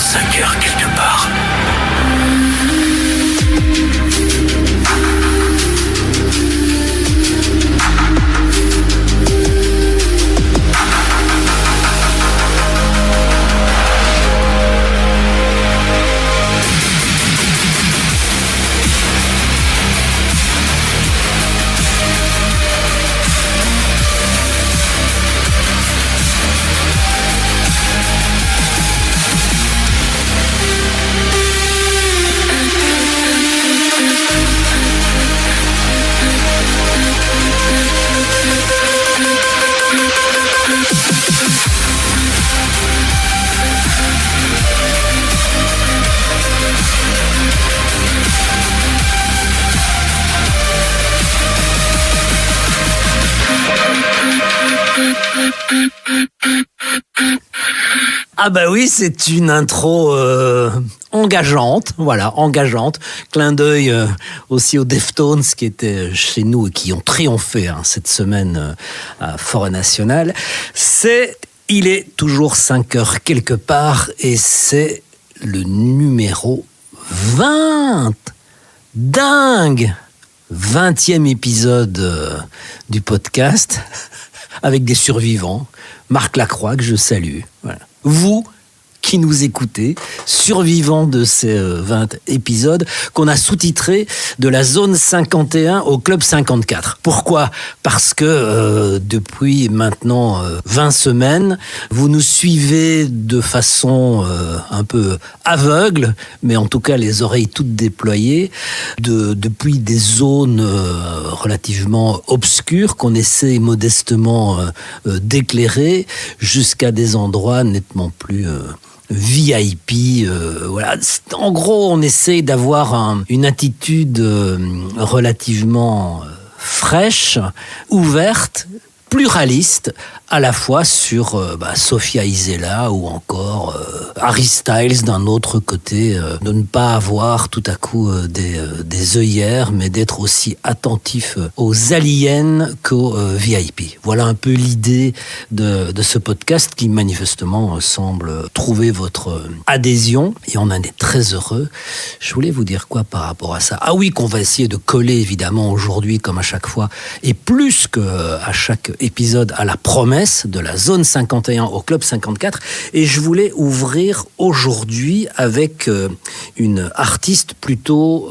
5 heures quelque part. Ah bah oui, c'est une intro engageante, voilà, engageante. Clin d'œil aussi aux Deftones qui étaient chez nous et qui ont triomphé cette semaine à Forêt Nationale. Il est toujours 5 heures quelque part et c'est le numéro 20. Dingue! 20e épisode du podcast avec des survivants. Marc Lacroix, que je salue. Voilà. Vous qui nous écoutez, survivants de ces 20 épisodes qu'on a sous-titrés de la zone 51 au club 54. Pourquoi ? Parce que depuis maintenant 20 semaines, vous nous suivez de façon un peu aveugle, mais en tout cas les oreilles toutes déployées, depuis des zones relativement obscures qu'on essaie modestement d'éclairer jusqu'à des endroits nettement plus VIP, voilà. En gros, on essaie d'avoir une attitude relativement fraîche, ouverte, pluraliste, à la fois sur Sophia Isela ou encore Harry Styles d'un autre côté, de ne pas avoir tout à coup des œillères, mais d'être aussi attentif aux aliens qu'aux VIP. Voilà un peu l'idée de ce podcast qui manifestement semble trouver votre adhésion et on en est très heureux. Je voulais vous dire quoi par rapport à ça ? Ah oui, qu'on va essayer de coller évidemment aujourd'hui comme à chaque fois et plus qu'à chaque épisode à la promesse de la zone 51 au club 54 et je voulais ouvrir aujourd'hui avec une artiste plutôt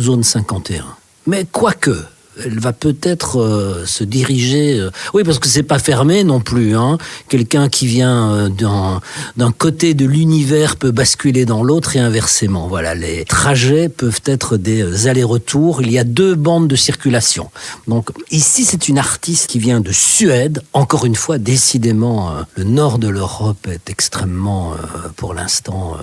zone 51. Mais quoique, elle va peut-être se diriger... oui, parce que c'est pas fermé non plus. Quelqu'un qui vient d'un côté de l'univers peut basculer dans l'autre et inversement. Voilà, les trajets peuvent être des allers-retours. Il y a 2 bandes de circulation. Donc ici, c'est une artiste qui vient de Suède. Encore une fois, décidément, le nord de l'Europe est extrêmement, pour l'instant,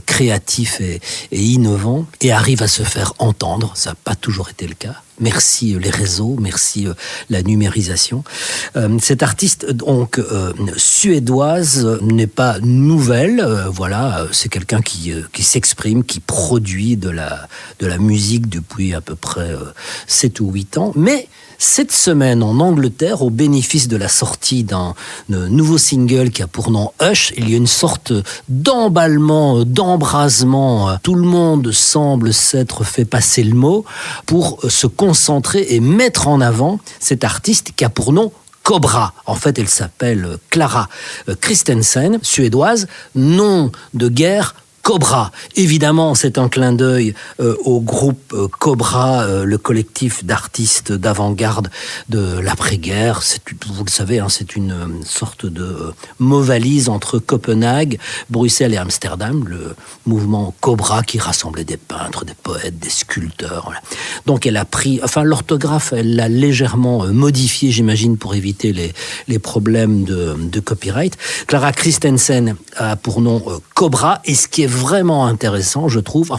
créatif et innovant et arrive à se faire entendre. Ça n'a pas toujours été le cas. Merci les réseaux, merci la numérisation. Cette artiste donc suédoise n'est pas nouvelle, voilà, c'est quelqu'un qui s'exprime, qui produit de la musique depuis à peu près 7 ou 8 ans, mais cette semaine en Angleterre, au bénéfice de la sortie d'un nouveau single qui a pour nom Hush, il y a une sorte d'emballement, d'embrasement. Tout le monde semble s'être fait passer le mot pour se concentrer et mettre en avant cette artiste qui a pour nom Cobra. En fait, elle s'appelle Clara Christensen, suédoise, nom de guerre Cobra. Évidemment, c'est un clin d'œil au groupe Cobra, le collectif d'artistes d'avant-garde de l'après-guerre. Vous le savez, c'est une sorte de mot-valise entre Copenhague, Bruxelles et Amsterdam, le mouvement Cobra qui rassemblait des peintres, des poètes, des sculpteurs. Voilà. Donc elle a pris, l'orthographe, elle l'a légèrement modifié, j'imagine, pour éviter les problèmes de copyright. Clara Christensen a pour nom Cobra, et ce qui est vraiment intéressant, je trouve,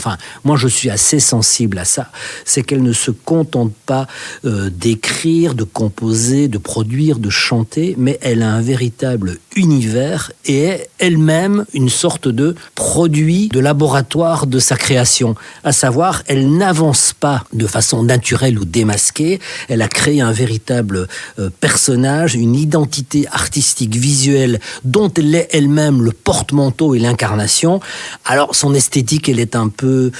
moi je suis assez sensible à ça, c'est qu'elle ne se contente pas d'écrire, de composer, de produire, de chanter, mais elle a un véritable univers et est elle-même une sorte de produit de laboratoire de sa création. À savoir, elle n'avance pas de façon naturelle ou démasquée, elle a créé un véritable personnage, une identité artistique visuelle dont elle est elle-même le porte-manteau et l'incarnation. Alors son esthétique, elle est un peu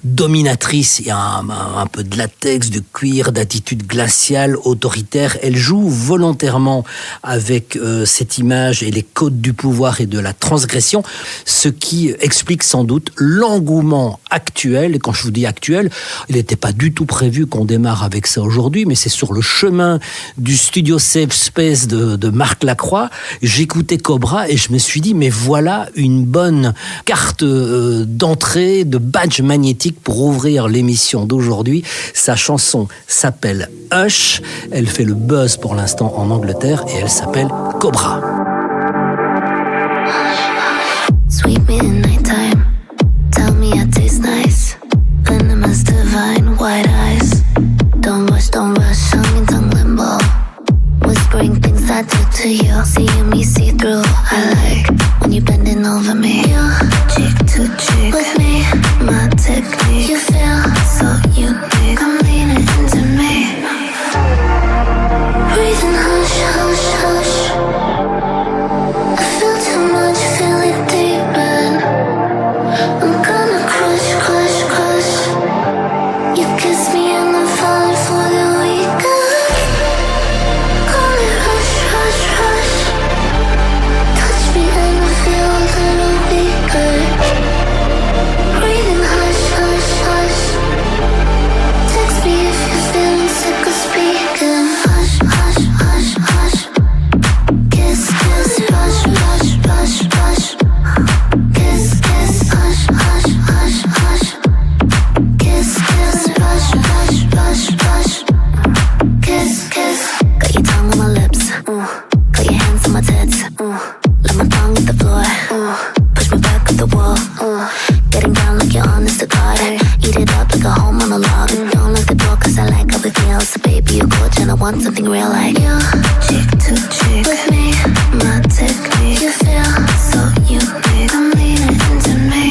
dominatrice, il y a un peu de latex, de cuir, d'attitude glaciale, autoritaire. Elle joue volontairement avec cette image et les codes du pouvoir et de la transgression, ce qui explique sans doute l'engouement actuel. Et quand je vous dis actuel, il n'était pas du tout prévu qu'on démarre avec ça aujourd'hui, mais c'est sur le chemin du studio Safe Space de Marc Lacroix. J'écoutais Cobra et je me suis dit, mais voilà une bonne carte d'entrée, de badge magnétique pour ouvrir l'émission d'aujourd'hui. Sa chanson s'appelle Hush. Elle fait le buzz pour l'instant en Angleterre et elle s'appelle Cobra. Sweet me in nighttime. Tell me I taste nice. Venomous divine, white eyes. Don't rush, tongue in tongue limbo. Whispering things I do to you. Seeing me see through. I like when you bending over me. You cheek to cheek with me. My technique. You feel so unique. I'm leaning into me. Breathing hush, hush, hush. I feel too much, feel it deep in. I'm gonna crush, crush, crush. You kiss me and I'm falling for the weekend. Call me rush, rush, rush. Touch me and I feel a little weaker. Breathing hush, hush, hush. Text me if you're feeling sick of speaking. Hush, hush, hush, hush. Kiss, kiss, rush, rush, rush, rush. Kiss, kiss, hush, hush, hush, hush. Kiss, kiss, rush, rush, rush, rush. Kiss, kiss. Got your tongue on my lips. Got your hands on my tits. Let my tongue hit the floor. Push me back up the wall. Getting down like you're honest to God. Eat it up like a whole monologue. Don't look the door cause I like how it feels. So baby, you're gorgeous and I want something real like you. Cheek to cheek with me. My technique. You feel so unique. I'm leaning into me.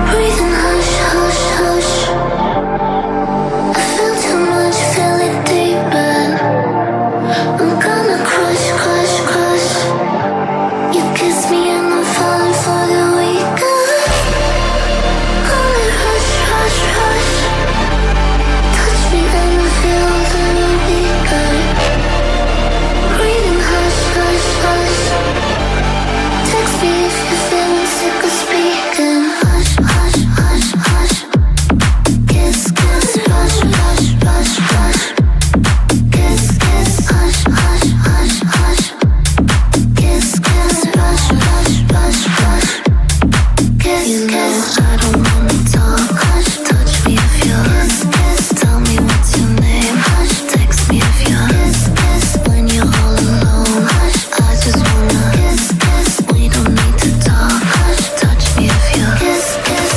Breathing hush, hush, hush. I feel too much, feel it deep in. I'm gonna crush, crush, crush. You kiss me and I'm falling for the weekend. Call me rush, rush, rush. Touch me and I feel a little weaker. Breathing hush, hush, hush. Text me if you're feeling sick of speaking. Hush, hush, hush, hush. Kiss, kiss, rush, rush, rush, rush. Kiss, kiss, hush, hush, hush, hush. Kiss, kiss, rush, rush, rush, rush. Kiss, you kiss. I don't wanna talk. Hush, touch me if you're. Kiss, kiss. Tell me what's your name. Hush, text me if you're. Kiss, kiss. When you're all alone. Hush, I just wanna. Kiss, kiss. We don't need to talk. Hush, touch me if you're. Kiss, kiss.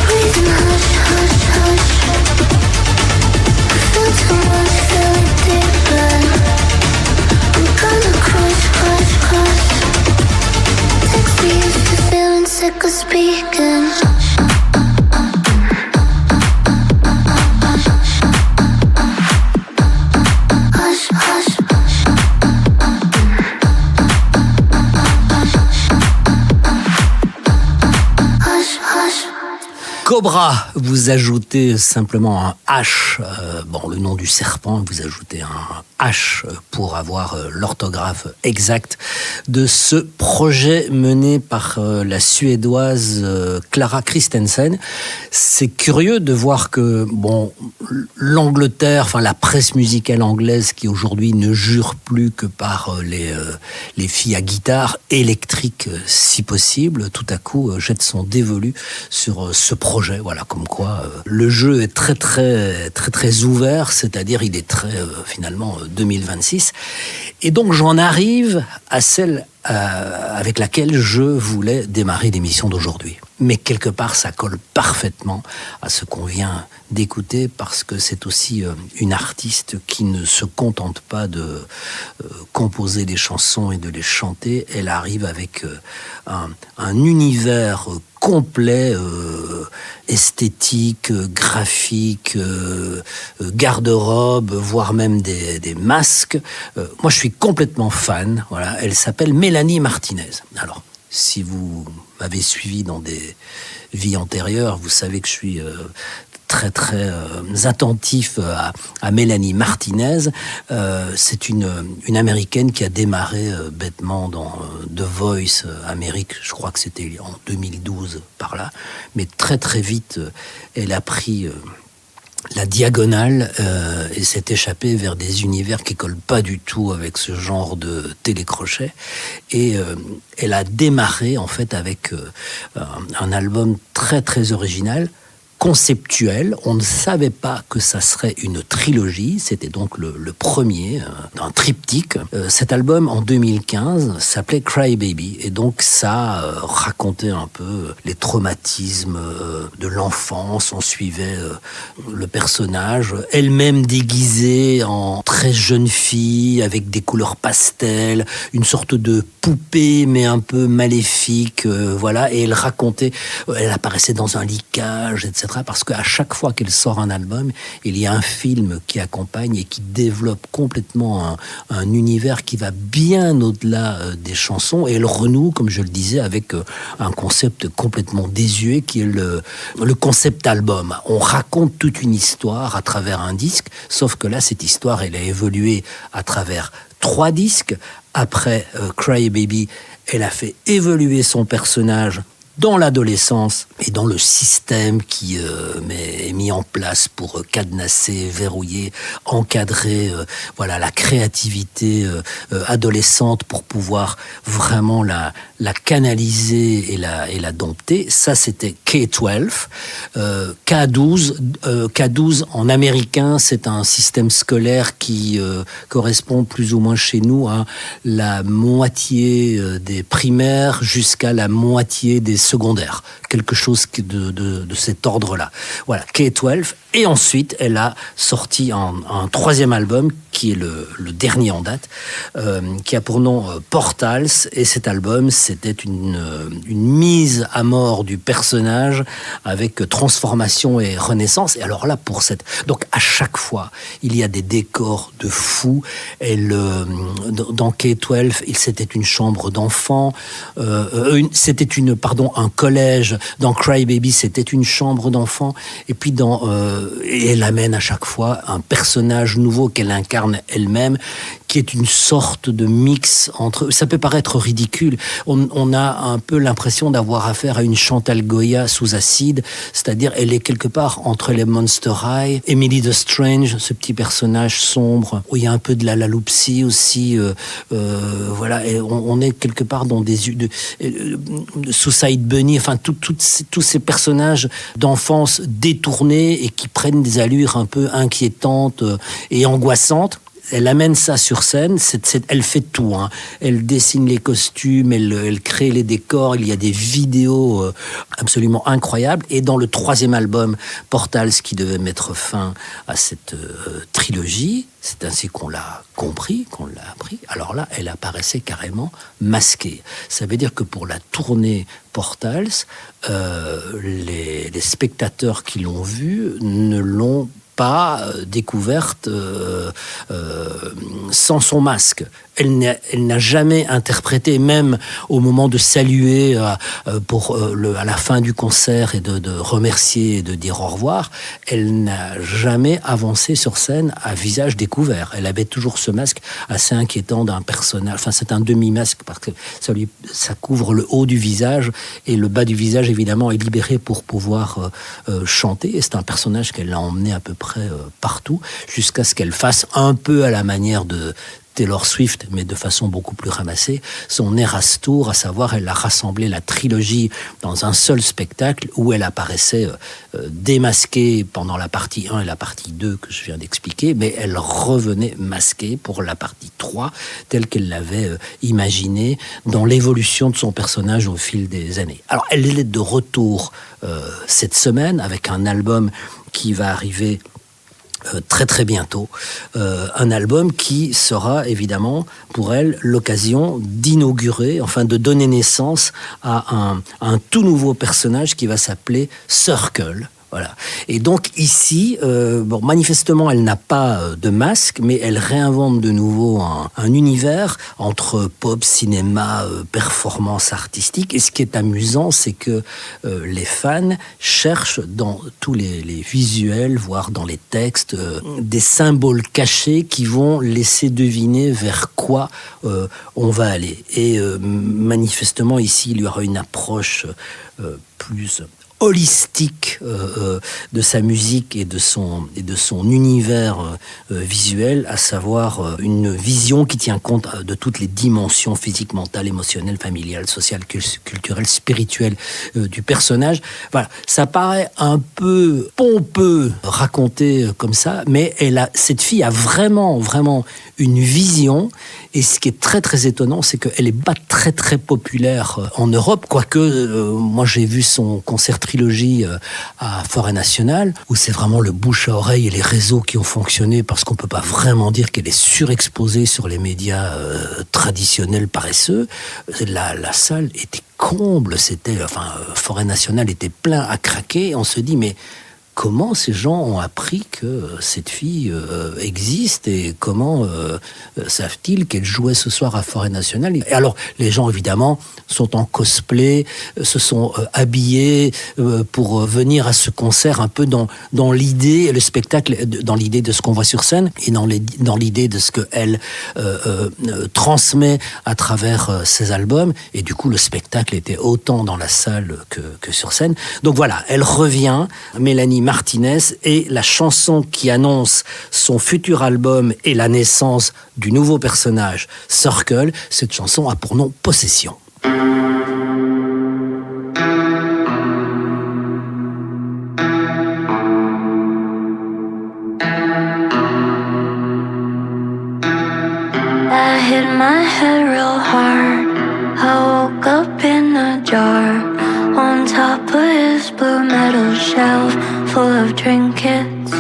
Breathing hush, hush, hush. I feel too much, feel it deep in. I'm gonna crush, crush, crush. Text me if you're feeling sick of speaking. Hush, hush. Hush, hush. Cobra, vous ajoutez simplement un H, le nom du serpent, vous ajoutez un H pour avoir l'orthographe exacte de ce projet mené par la Suédoise Clara Christensen. C'est curieux de voir que l'Angleterre, la presse musicale anglaise qui aujourd'hui ne jure plus que par les filles à guitare électrique si possible, tout à coup jette son dévolu sur ce projet projet. Voilà, comme quoi le jeu est très très très très ouvert, c'est-à-dire il est très finalement 2026. Et donc j'en arrive à celle avec laquelle je voulais démarrer l'émission d'aujourd'hui. Mais quelque part, ça colle parfaitement à ce qu'on vient d'écouter, parce que c'est aussi une artiste qui ne se contente pas de composer des chansons et de les chanter. Elle arrive avec un univers complet, esthétique, graphique, garde-robe, voire même des masques. Moi, je suis complètement fan. Voilà, elle s'appelle Mélanie Martinez. Alors, si vous m'avez suivi dans des vies antérieures, vous savez que je suis très très attentif à Mélanie Martinez. C'est une américaine qui a démarré bêtement dans The Voice Amérique, je crois que c'était en 2012 par là, mais très très vite elle a pris la diagonale et s'est échappée vers des univers qui collent pas du tout avec ce genre de télécrochet, et elle a démarré en fait avec un album très très original, conceptuel. On ne savait pas que ça serait une trilogie. C'était donc le premier d'un triptyque. Cet album, en 2015, s'appelait Cry Baby. Et donc, ça racontait un peu les traumatismes de l'enfance. On suivait le personnage, elle-même déguisée en très jeune fille, avec des couleurs pastel, une sorte de poupée, mais un peu maléfique. Voilà. Et elle racontait, elle apparaissait dans un licage, etc. Parce qu'à chaque fois qu'elle sort un album, il y a un film qui accompagne et qui développe complètement un univers qui va bien au-delà des chansons, et elle renoue, comme je le disais, avec un concept complètement désuet qui est le concept album. On raconte toute une histoire à travers un disque, sauf que là, cette histoire, elle a évolué à travers 3 disques. Après Cry Baby, elle a fait évoluer son personnage dans l'adolescence et dans le système qui est mis en place pour cadenasser, verrouiller, encadrer voilà, la créativité adolescente pour pouvoir vraiment la canaliser et la dompter. Ça, c'était K-12. K-12 en américain, c'est un système scolaire qui correspond plus ou moins chez nous à la moitié des primaires jusqu'à la moitié des secondaires, quelque chose de cet ordre-là. Voilà, K-12. Et ensuite, elle a sorti un 3e album, qui est le dernier en date, qui a pour nom Portals. Et cet album, c'était une mise à mort du personnage avec transformation et renaissance. Et alors là, donc à chaque fois, il y a des décors de fou. Dans K-12, c'était une chambre d'enfant. C'était un collège. Dans Cry Baby, c'était une chambre d'enfant. Et puis et elle amène à chaque fois un personnage nouveau qu'elle incarne elle-même, qui est une sorte de mix entre... Ça peut paraître ridicule. On a un peu l'impression d'avoir affaire à une Chantal Goya sous acide, c'est-à-dire elle est quelque part entre les Monster High, Emily the Strange, ce petit personnage sombre, où il y a un peu de la Lalupsi aussi. Voilà, et on est quelque part dans des... Suicide Bunny, enfin tous ces personnages d'enfance détournés et qui prennent des allures un peu inquiétantes et angoissantes. Elle amène ça sur scène, elle fait tout. Hein. Elle dessine les costumes, elle crée les décors, il y a des vidéos absolument incroyables. Et dans le 3e album, Portals, qui devait mettre fin à cette trilogie, c'est ainsi qu'on l'a compris, qu'on l'a appris. Alors là, elle apparaissait carrément masquée. Ça veut dire que pour la tournée Portals, les spectateurs qui l'ont vue ne l'ont pas découverte sans son masque. Elle n'a jamais interprété, même au moment de saluer à la fin du concert et de remercier et de dire au revoir, elle n'a jamais avancé sur scène à visage découvert. Elle avait toujours ce masque assez inquiétant d'un personnage. Enfin, c'est un demi-masque parce que ça couvre le haut du visage et le bas du visage, évidemment, est libéré pour pouvoir chanter. Et c'est un personnage qu'elle a emmené à peu près partout jusqu'à ce qu'elle fasse un peu à la manière de Taylor Swift, mais de façon beaucoup plus ramassée, son Eras Tour, à savoir elle a rassemblé la trilogie dans un seul spectacle où elle apparaissait démasquée pendant la partie 1 et la partie 2 que je viens d'expliquer, mais elle revenait masquée pour la partie 3 telle qu'elle l'avait imaginée dans l'évolution de son personnage au fil des années. Alors elle est de retour cette semaine avec un album qui va arriver très très bientôt, un album qui sera évidemment pour elle l'occasion d'inaugurer, enfin de donner naissance à un tout nouveau personnage qui va s'appeler Circle. Voilà. Et donc ici, manifestement, elle n'a pas de masque, mais elle réinvente de nouveau un univers entre pop, cinéma, performance artistique. Et ce qui est amusant, c'est que les fans cherchent dans tous les visuels, voire dans les textes, des symboles cachés qui vont laisser deviner vers quoi on va aller. Et manifestement, ici, il y aura une approche plus holistique de sa musique et de son univers visuel, à savoir une vision qui tient compte de toutes les dimensions physiques, mentales, émotionnelles, familiales, sociales, culturelles, spirituelles du personnage. Voilà, ça paraît un peu pompeux raconté comme ça, mais cette fille a vraiment une vision. Et ce qui est très très étonnant, c'est qu'elle n'est pas très très populaire en Europe, quoique moi j'ai vu son concert trilogie à Forêt Nationale, où c'est vraiment le bouche à oreille et les réseaux qui ont fonctionné, parce qu'on ne peut pas vraiment dire qu'elle est surexposée sur les médias traditionnels paresseux. La salle était comble, Forêt Nationale était plein à craquer. On se dit, mais comment ces gens ont appris que cette fille existe et comment savent-ils qu'elle jouait ce soir à Forêt Nationale? Et alors, les gens, évidemment, sont en cosplay, se sont habillés pour venir à ce concert un peu dans l'idée, le spectacle, dans l'idée de ce qu'on voit sur scène et dans l'idée de ce qu'elle transmet à travers ses albums. Et du coup, le spectacle était autant dans la salle que sur scène. Donc voilà, elle revient, Mélanie Martinez, et la chanson qui annonce son futur album et la naissance du nouveau personnage, Circle, cette chanson a pour nom Possession. I hit my head real hard. I woke up in a jar on top of his blue metal shelf full of trinkets.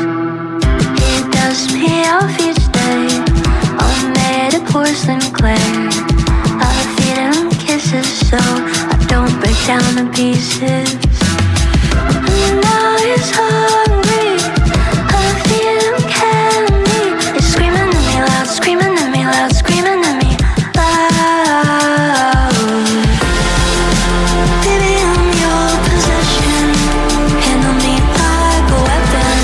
He dusts me off each day. I'm made of porcelain clay. I feed him kisses so I don't break down to pieces. And now he's hungry. I feed him candy. He's screaming at me loud, screaming at me loud, screaming at me loud. Baby, I'm your possession. Handle me like a weapon.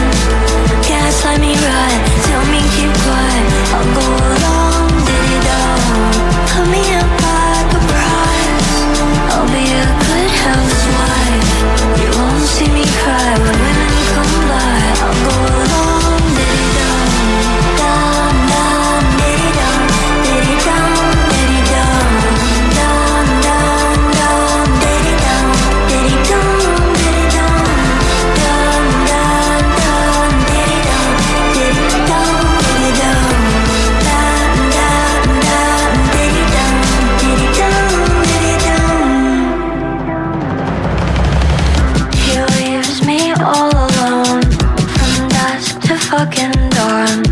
Gaslight me right, tell me keep quiet. I'll go along, diddy-dong. Put me up like a prize. I'll be a good housewife. You won't see me cry when women come by. I'll go along, diddy-dong. Down, down, diddy-dong. Diddy-dong, diddy-dong. Down, down, down, diddy-dong. Diddy-dong, diddy-dong. Down, down, down, diddy-dong. Diddy-dong, diddy-dong. Down, down, down, diddy-dong. Diddy-dong, diddy-dong. He leaves me all alone from dusk to fucking dawn.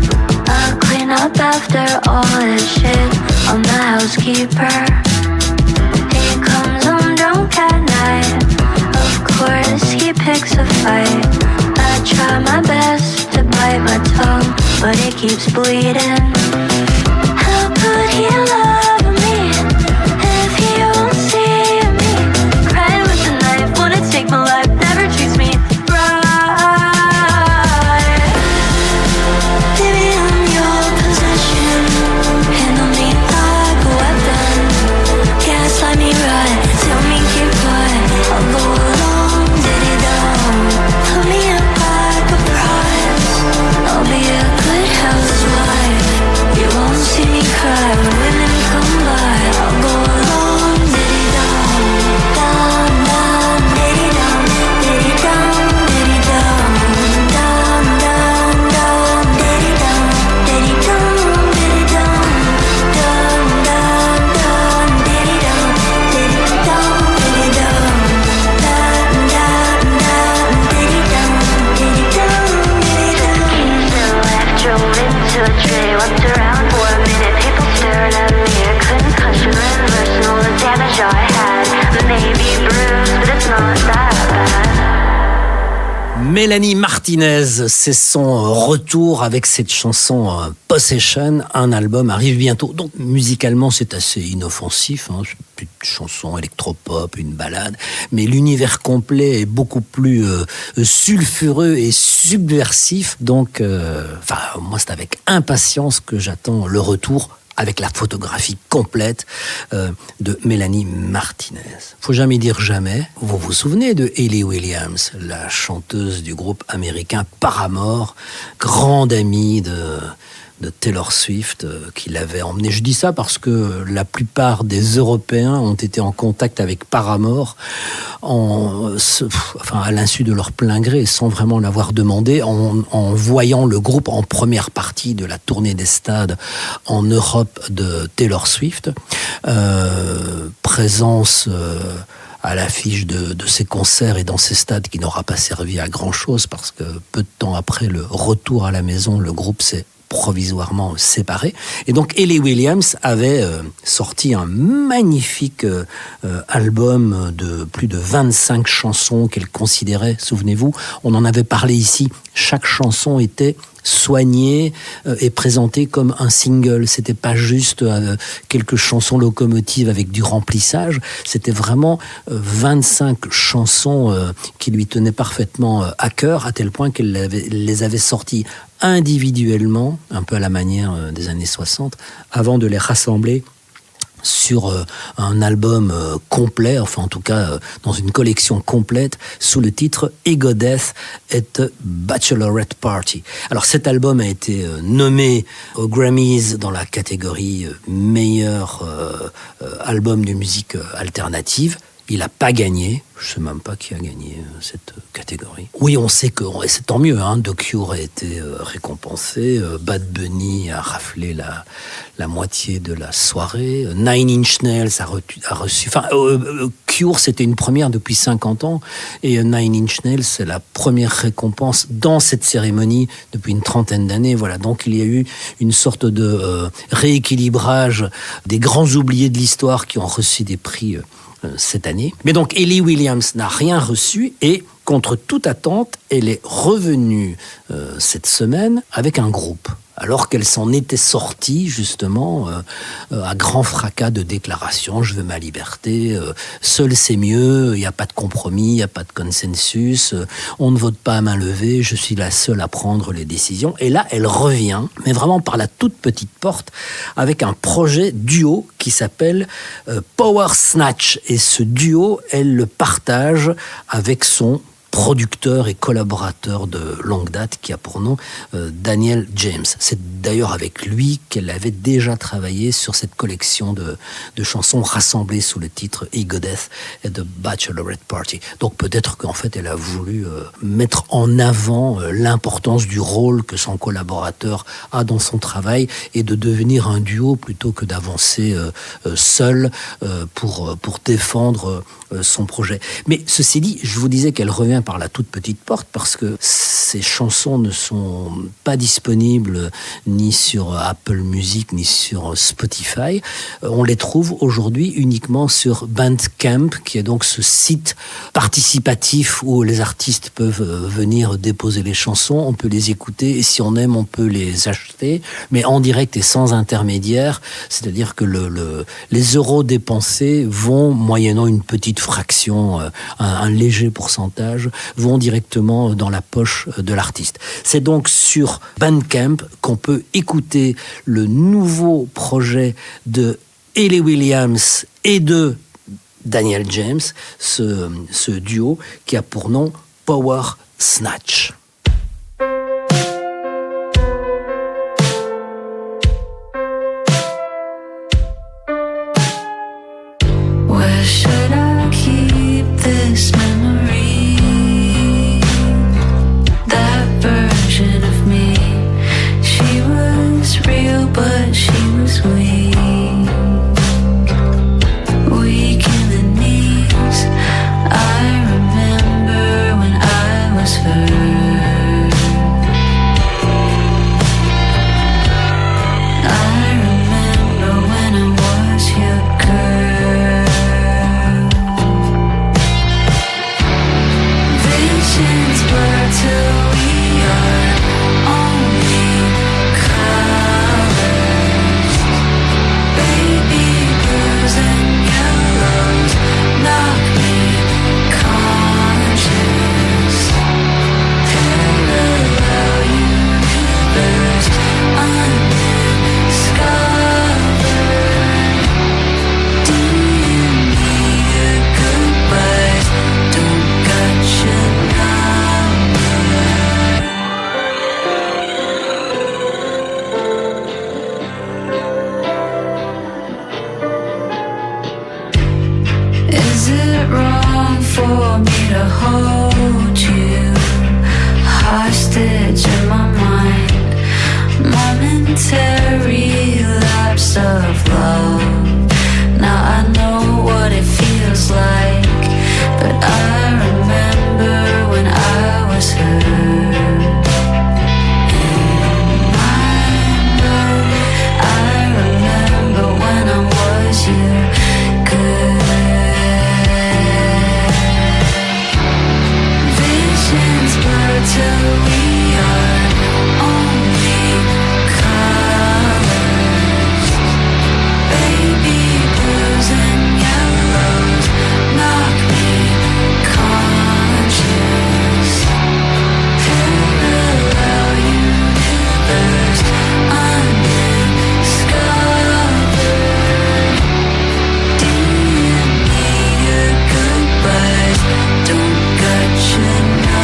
I clean up after all his shit. I'm the housekeeper. He comes home drunk at night. Of course he picks a fight. I try my best to bite my tongue, but it keeps bleeding. How could he love me if he won't see me? Crying with a knife, wanna take my life, never treats me right. Baby, I'm your possession. Handle me like a weapon. Gaslight me right, tell me keep quiet. I'll go along, diddy-dong. Put me up like a prize. I'll be a good housewife. You won't Mélanie Martinez, c'est son retour avec cette chanson Possession. Un album arrive bientôt. Donc musicalement, c'est assez inoffensif. C'est une chanson électropop, une ballade. Mais l'univers complet est beaucoup plus sulfureux et subversif. Donc, moi, c'est avec impatience que j'attends le retour avec la photographie complète de Mélanie Martinez. Faut jamais dire jamais. Vous vous souvenez de Hayley Williams, la chanteuse du groupe américain Paramore, grande amie de Taylor Swift, qui l'avait emmenée. Je dis ça parce que la plupart des Européens ont été en contact avec Paramore à l'insu de leur plein gré, sans vraiment l'avoir demandé, en voyant le groupe en première partie de la tournée des stades en Europe de Taylor Swift. Présence à l'affiche de ces concerts et dans ces stades qui n'aura pas servi à grand-chose parce que peu de temps après le retour à la maison, le groupe s'est provisoirement séparés. Et donc Hayley Williams avait sorti un magnifique album de plus de 25 chansons qu'elle considérait, souvenez-vous, on en avait parlé ici, chaque chanson était soignée et présentée comme un single. C'était pas juste quelques chansons locomotives avec du remplissage, c'était vraiment 25 chansons qui lui tenaient parfaitement à cœur, à tel point qu'elle les avait sorties individuellement, un peu à la manière des années 60, avant de les rassembler sur un album complet, enfin en tout cas dans une collection complète, sous le titre Egodeth at a Bachelorette Party. Alors cet album a été nommé aux Grammys dans la catégorie meilleur album de musique alternative. Il n'a pas gagné, je ne sais même pas qui a gagné cette catégorie. Oui, on sait que, et c'est tant mieux, The Cure a été récompensé, Bad Bunny a raflé la moitié de la soirée, Nine Inch Nails a reçu... Cure, c'était une première depuis 50 ans, et Nine Inch Nails, c'est la première récompense dans cette cérémonie depuis une trentaine d'années. Voilà, donc il y a eu une sorte de rééquilibrage des grands oubliés de l'histoire qui ont reçu des prix cette année. Mais donc Hayley Williams n'a rien reçu et contre toute attente, elle est revenue cette semaine avec un groupe. Alors qu'elle s'en était sortie justement à grand fracas de déclarations, je veux ma liberté, seul c'est mieux, il n'y a pas de compromis, il n'y a pas de consensus, on ne vote pas à main levée, je suis la seule à prendre les décisions. Et là, elle revient, mais vraiment par la toute petite porte, avec un projet duo qui s'appelle Power Snatch. Et ce duo, elle le partage avec son producteur et collaborateur de longue date qui a pour nom Daniel James. C'est d'ailleurs avec lui qu'elle avait déjà travaillé sur cette collection de chansons rassemblées sous le titre Egodeth et The Bachelorette Party. Donc peut-être qu'en fait elle a voulu mettre en avant l'importance du rôle que son collaborateur a dans son travail et de devenir un duo plutôt que d'avancer seul pour défendre son projet. Mais ceci dit, je vous disais qu'elle revient par la toute petite porte parce que ces chansons ne sont pas disponibles ni sur Apple Music ni sur Spotify. On les trouve aujourd'hui uniquement sur Bandcamp, qui est donc ce site participatif où les artistes peuvent venir déposer les chansons, on peut les écouter et si on aime, on peut les acheter, mais en direct et sans intermédiaire, c'est-à-dire que les euros dépensés vont, moyennant une petite fraction, un léger pourcentage, vont directement dans la poche de l'artiste. C'est donc sur Bandcamp qu'on peut écouter le nouveau projet de Hayley Williams et de Daniel James, ce duo qui a pour nom Power Snatch. Where should I keep this memory? That version of me. She was real, but she was weak. Weak in the knees. I remember when I was first. for me to hold you hostage in my mind. Momentary lapse of love. Now I know what it feels like, but I remember when I was hurt. Till we are only colors, baby blues and yellows knock me conscious. Parallel universe undiscovered. DNA your goodbyes don't got you now.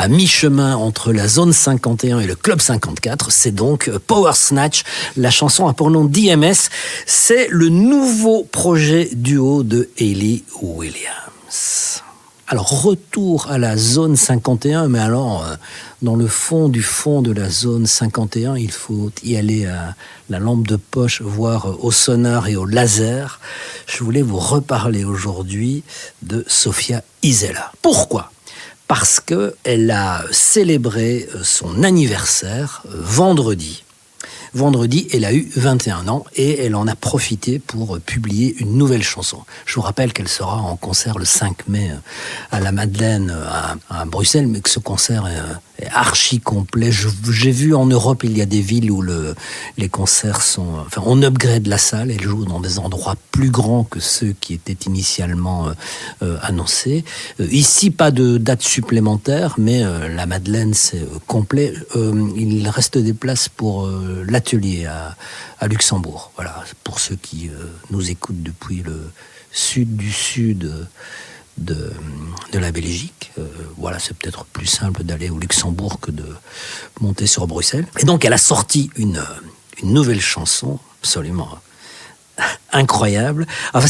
À mi-chemin entre la zone 51 et le club 54, c'est donc Power Snatch. La chanson a pour nom DMS. C'est le nouveau projet duo de Hayley Williams. Alors, retour à la zone 51, mais alors, dans le fond du fond de la zone 51, il faut y aller à la lampe de poche, voire au sonar et au laser. Je voulais vous reparler aujourd'hui de Sofia Isela. Pourquoi ? Parce qu'elle a célébré son anniversaire vendredi. Vendredi, elle a eu 21 ans et elle en a profité pour publier une nouvelle chanson. Je vous rappelle qu'elle sera en concert le 5 mai à la Madeleine à Bruxelles, mais que ce concert est archi complet. J'ai vu en Europe, il y a des villes où les concerts sont... Enfin, on upgrade la salle, elle joue dans des endroits plus grands que ceux qui étaient initialement annoncés. Ici, pas de date supplémentaire, mais la Madeleine, c'est complet. Il reste des places pour l'atelier à Luxembourg. Voilà, pour ceux qui nous écoutent depuis le sud du sud de la Belgique. Voilà, c'est peut-être plus simple d'aller au Luxembourg que de monter sur Bruxelles. Et donc, elle a sorti une nouvelle chanson absolument incroyable. Enfin,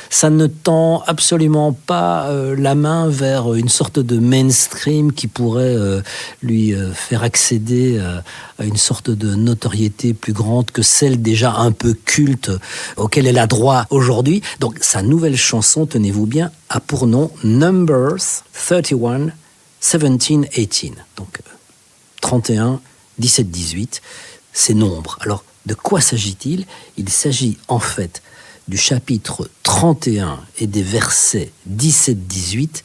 ça ne tend absolument pas la main vers une sorte de mainstream qui pourrait lui faire accéder à une sorte de notoriété plus grande que celle déjà un peu culte auquel elle a droit aujourd'hui. Donc, sa nouvelle chanson, tenez-vous bien, a pour nom Numbers 31, 17, 18. Donc, 31, 17, 18, c'est nombres. Alors, de quoi s'agit-il ? Il s'agit en fait du chapitre 31 et des versets 17-18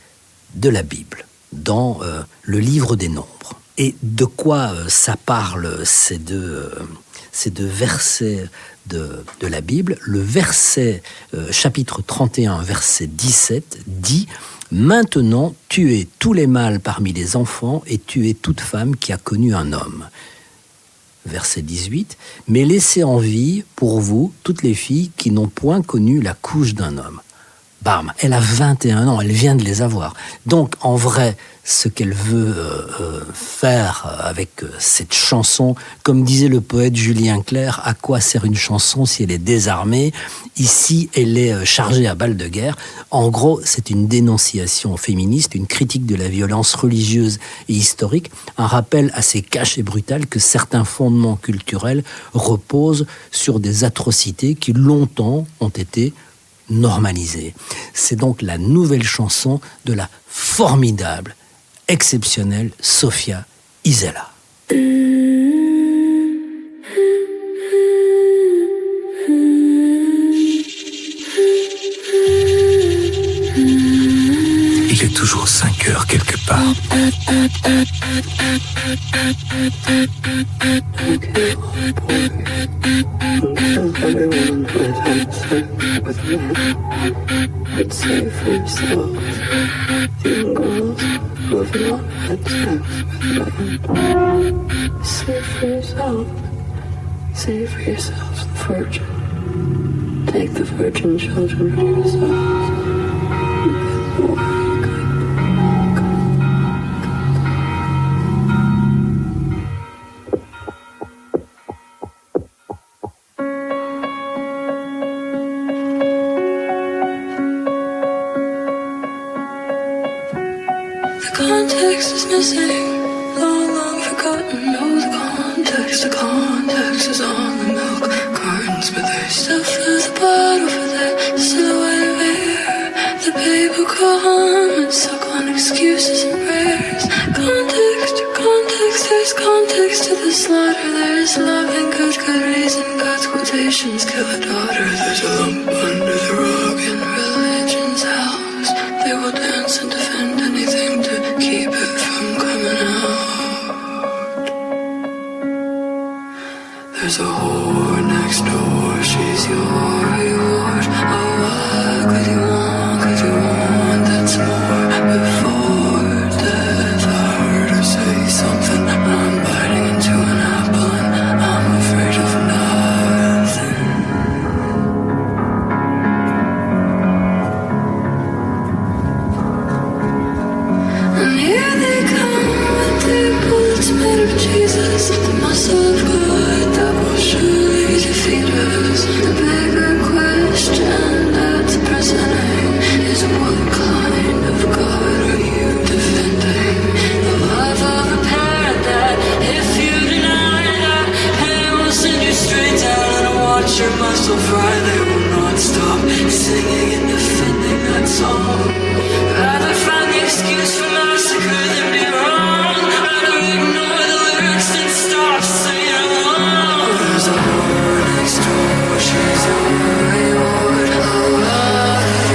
de la Bible, dans le livre des Nombres. Et de quoi ça parle, ces deux versets de la Bible ? Le verset, chapitre 31, verset 17, dit « Maintenant, tuez tous les mâles parmi les enfants et tuez toute femme qui a connu un homme. » Verset 18, « Mais laissez en vie pour vous toutes les filles qui n'ont point connu la couche d'un homme. » Bam, elle a 21 ans, elle vient de les avoir. Donc, en vrai, ce qu'elle veut faire avec cette chanson, comme disait le poète Julien Clerc, à quoi sert une chanson si elle est désarmée? Ici, elle est chargée à balles de guerre. En gros, c'est une dénonciation féministe, une critique de la violence religieuse et historique, un rappel assez cash et brutal que certains fondements culturels reposent sur des atrocités qui longtemps ont été normalisée. C'est donc la nouvelle chanson de la formidable, exceptionnelle Sofia Isela. Il est toujours 5 heures quelque part. But say for yourself, young girls moving on at sex. Say for yourself, say for yourselves the virgin. Take the virgin children for yourselves. Good boy. Context is missing, long, long forgotten. Oh, the context is on the milk cartons, but there's stuff at the bottom for the silhouette of air. The paper comments suck on excuses and prayers. Context, there's context to the slaughter. There's love and good reason. God's quotations kill a daughter. There's a lump under the rug in religion's house. They will dance and defend anything to keep it from coming out. There's a whore next door, she's your reward. Oh, what could you want that's more? Before death, I heard her say something. I'm biting into an apple and I'm afraid of nothing. And here they come with their bullets made of Jesus, the muscle of God that will surely defeat us. The bigger question that's presenting is what kind of God are you defending? The love of a parent that, if you deny that, they will send you straight down and watch your muscle fry. They will not stop singing and defending that song. Rather find the excuse for massacre than be wrong. Rather ignore the lyrics and stop singing along. There's a whore next door, she's your reward. Oh,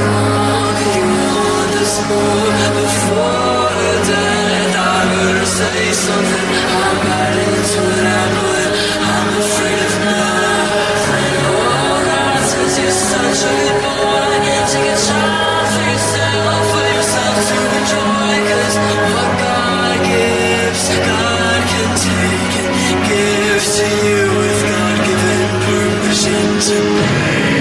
what could you want this more? Before death, I heard her say something. I'm biting into an apple and I'm afraid of nothing. Oh, that's 'cause you're such a good boy. Take a shot for yourself to enjoy. 'Cause what God gives, God can take and give to you with God-given permission to break.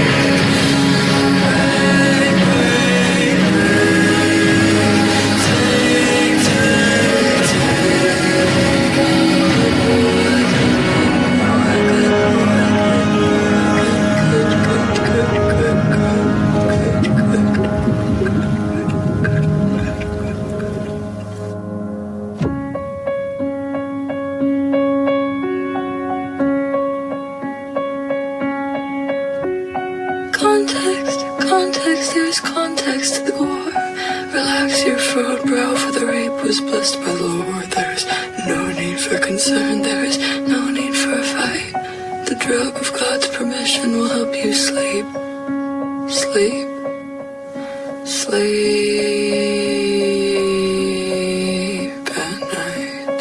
Context, there's context to the gore. Relax your furrowed brow, for the rape was blessed by the Lord. There's no need for concern, there is no need for a fight. The drug of God's permission will help you sleep. Sleep. Sleep at night.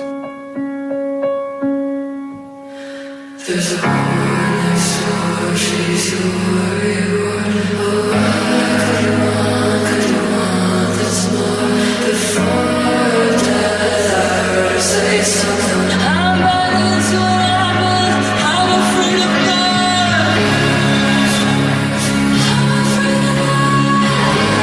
There's a whore next door, she's your reward. Oh, could you want this more? Before death, I heard her say something. I'm biting into an apple, I'm afraid of God. I'm afraid of God.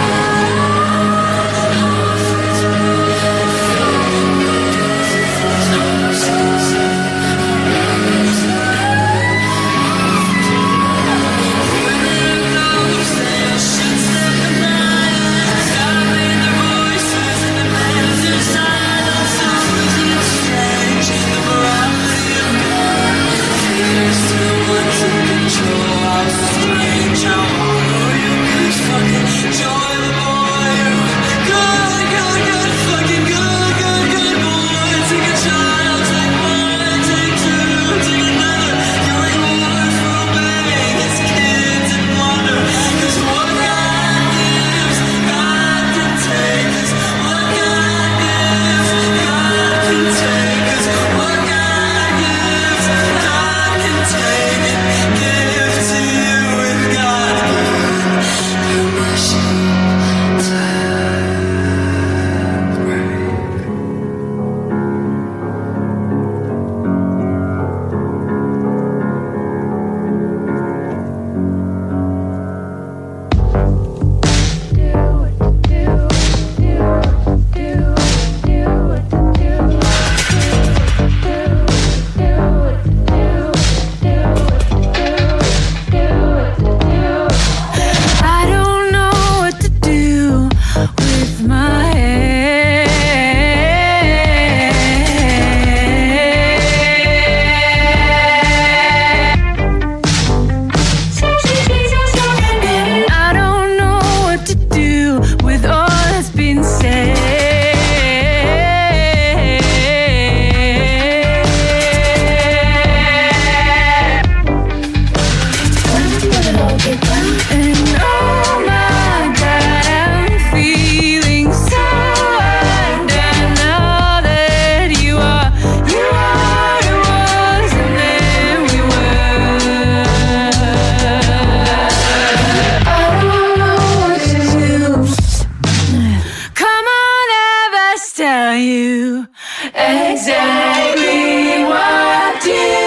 tell you exactly what to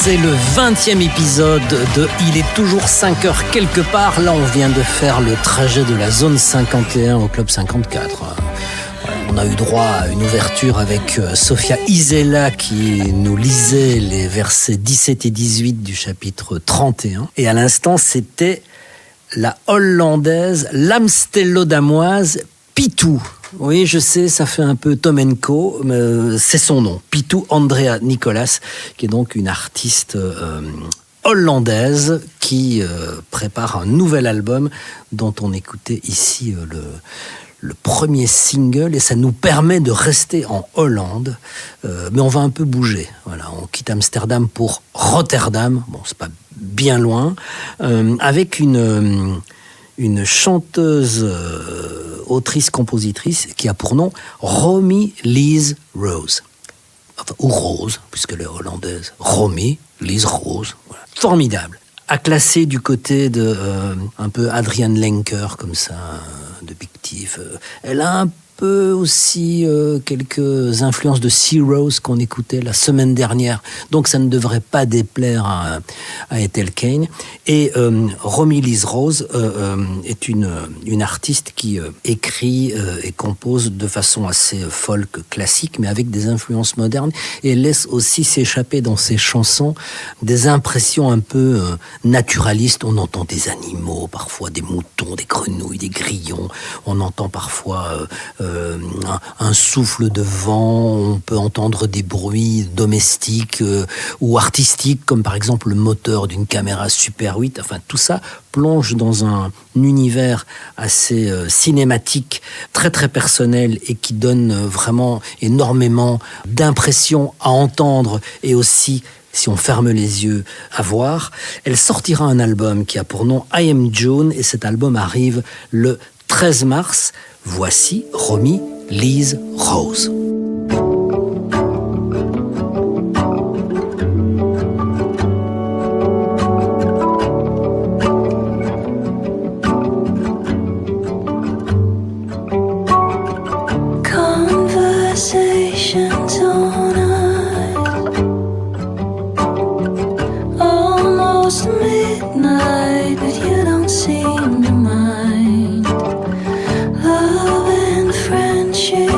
C'est le 20e épisode de Il est toujours 5 heures quelque part. Là, on vient de faire le trajet de la zone 51 au club 54. On a eu droit à une ouverture avec Sofia Isela qui nous lisait les versets 17 et 18 du chapitre 31. Et à l'instant, c'était la hollandaise, l'amstellodamoise Pitou. Oui, je sais, ça fait un peu Tom & Co, mais c'est son nom. Pitou Andrea Nicolas, qui est donc une artiste hollandaise qui prépare un nouvel album dont on écoutait ici le premier single, et ça nous permet de rester en Hollande, mais on va un peu bouger. Voilà, on quitte Amsterdam pour Rotterdam, bon, c'est pas bien loin, avec une chanteuse, autrice-compositrice qui a pour nom Romy Lise Rose. Enfin, ou Rose, puisqu'elle est hollandaise. Romy Lise Rose. Voilà. Formidable. À classer du côté de un peu Adrian Lenker, comme ça, de Big Thief. Elle a un peu aussi quelques influences de Sea Rose qu'on écoutait la semaine dernière, donc ça ne devrait pas déplaire à Ethel Cain. Et Romy Lise Rose est une artiste qui écrit et compose de façon assez folk classique, mais avec des influences modernes, et laisse aussi s'échapper dans ses chansons des impressions un peu naturalistes. On entend des animaux, parfois des moutons, des grenouilles, des grillons. On entend parfois un souffle de vent, on peut entendre des bruits domestiques ou artistiques, comme par exemple le moteur d'une caméra Super 8. Enfin, tout ça plonge dans un univers assez cinématique, très très personnel, et qui donne vraiment énormément d'impressions à entendre, et aussi, si on ferme les yeux, à voir. Elle sortira un album qui a pour nom I Am June, et cet album arrive le 13 mars. Voici Romy Lise Rose. Conversations on us, almost midnight, but you don't seem to mind. Love and friendship,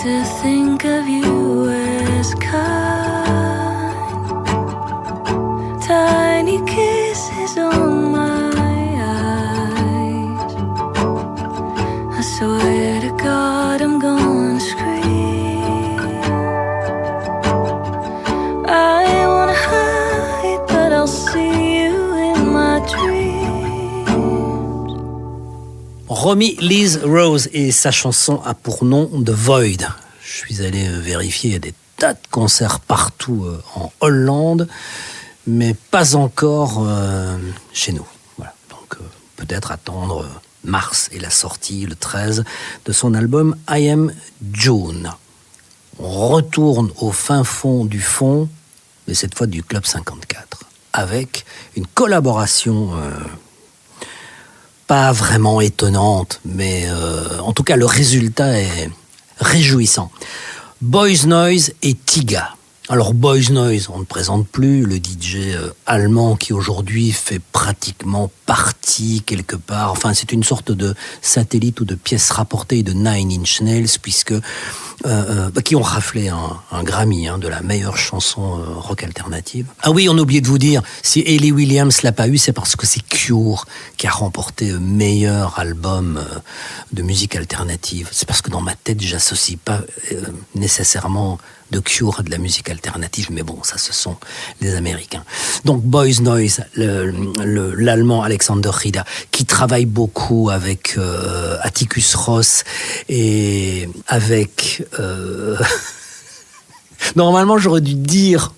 to think of you as kind. Tiny kisses on my eyes. I swear to God I'm gonna scream. I wanna hide, but I'll see you in my dreams. Romy Liz Rose et sa chanson a pour nom The Void. Je suis allé vérifier, il y a des tas de concerts partout en Hollande, mais pas encore chez nous. Voilà. Donc peut-être attendre mars et la sortie le 13 de son album I Am June. On retourne au fin fond du fond, mais cette fois du Club 54, avec une collaboration pas vraiment étonnante, mais en tout cas le résultat est réjouissant. Boys Noise et Tiga. Alors Boys Noise, on ne présente plus, le DJ allemand qui aujourd'hui fait pratiquement partie quelque part, enfin c'est une sorte de satellite ou de pièce rapportée de Nine Inch Nails, puisque qui ont raflé un Grammy de la meilleure chanson rock alternative. Ah oui, on a oublié de vous dire, si Hayley Williams l'a pas eu, c'est parce que c'est Cure qui a remporté meilleur album de musique alternative. C'est parce que dans ma tête, j'associe pas nécessairement de Cure à de la musique alternative, mais bon, ça ce sont les Américains. Donc Boys Noise, l'Allemand Alexander Rida, qui travaille beaucoup avec Atticus Ross et avec... Normalement, j'aurais dû dire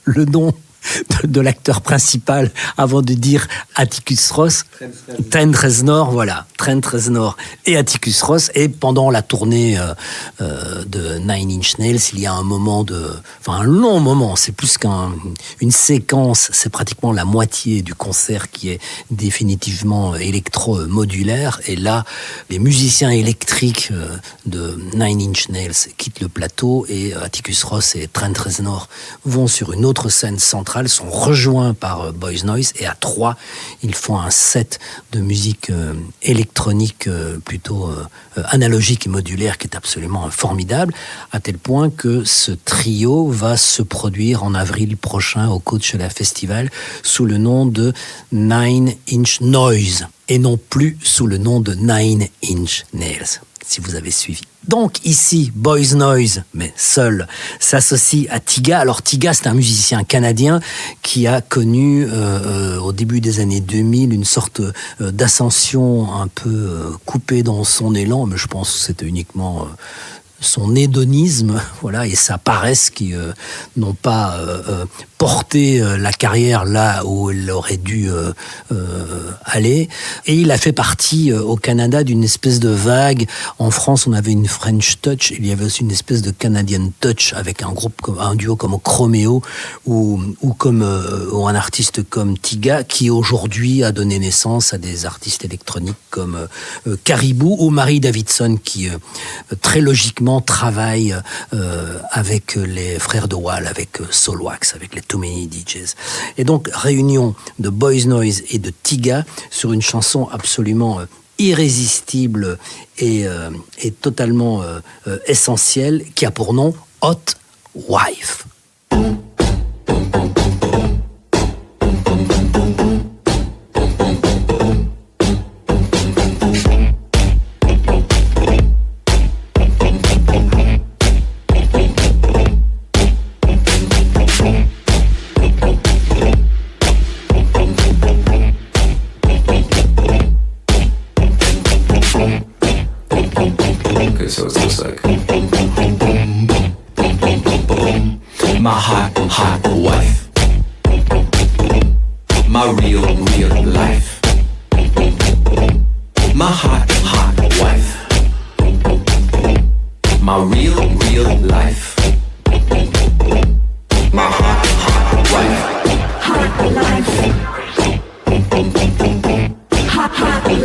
le nom de l'acteur principal avant de dire Atticus Ross. Trent Reznor, voilà. Trent Reznor et Atticus Ross. Et pendant la tournée de Nine Inch Nails, il y a un moment un long moment, c'est plus qu'une séquence, c'est pratiquement la moitié du concert qui est définitivement électro-modulaire. Et là, les musiciens électriques de Nine Inch Nails quittent le plateau et Atticus Ross et Trent Reznor vont sur une autre scène centrale, sont rejoints par Boys Noise, et à 3, ils font un set de musique électronique plutôt analogique et modulaire qui est absolument formidable, à tel point que ce trio va se produire en avril prochain au Coachella Festival sous le nom de Nine Inch Noise et non plus sous le nom de Nine Inch Nails, si vous avez suivi. Donc ici, Boys Noise, mais seul, s'associe à Tiga. Alors Tiga, c'est un musicien canadien qui a connu au début des années 2000 une sorte d'ascension un peu coupée dans son élan, mais je pense que c'était uniquement son hédonisme, voilà, et sa paresse qui n'ont pas porté la carrière là où elle aurait dû aller. Et il a fait partie au Canada d'une espèce de vague. En France, on avait une French Touch, il y avait aussi une espèce de Canadian Touch avec un duo comme Chromeo ou un artiste comme Tiga, qui aujourd'hui a donné naissance à des artistes électroniques comme Caribou ou Marie Davidson, qui très logiquement travaille avec les frères de Wall, avec Soulwax, avec les Too Many DJs. Et donc, réunion de Boys Noise et de Tiga sur une chanson absolument irrésistible et totalement essentielle, qui a pour nom Hot Wife. So it's just like my hot wife, my real life, my hot wife, my real life, my hot wife, hot life, hot life.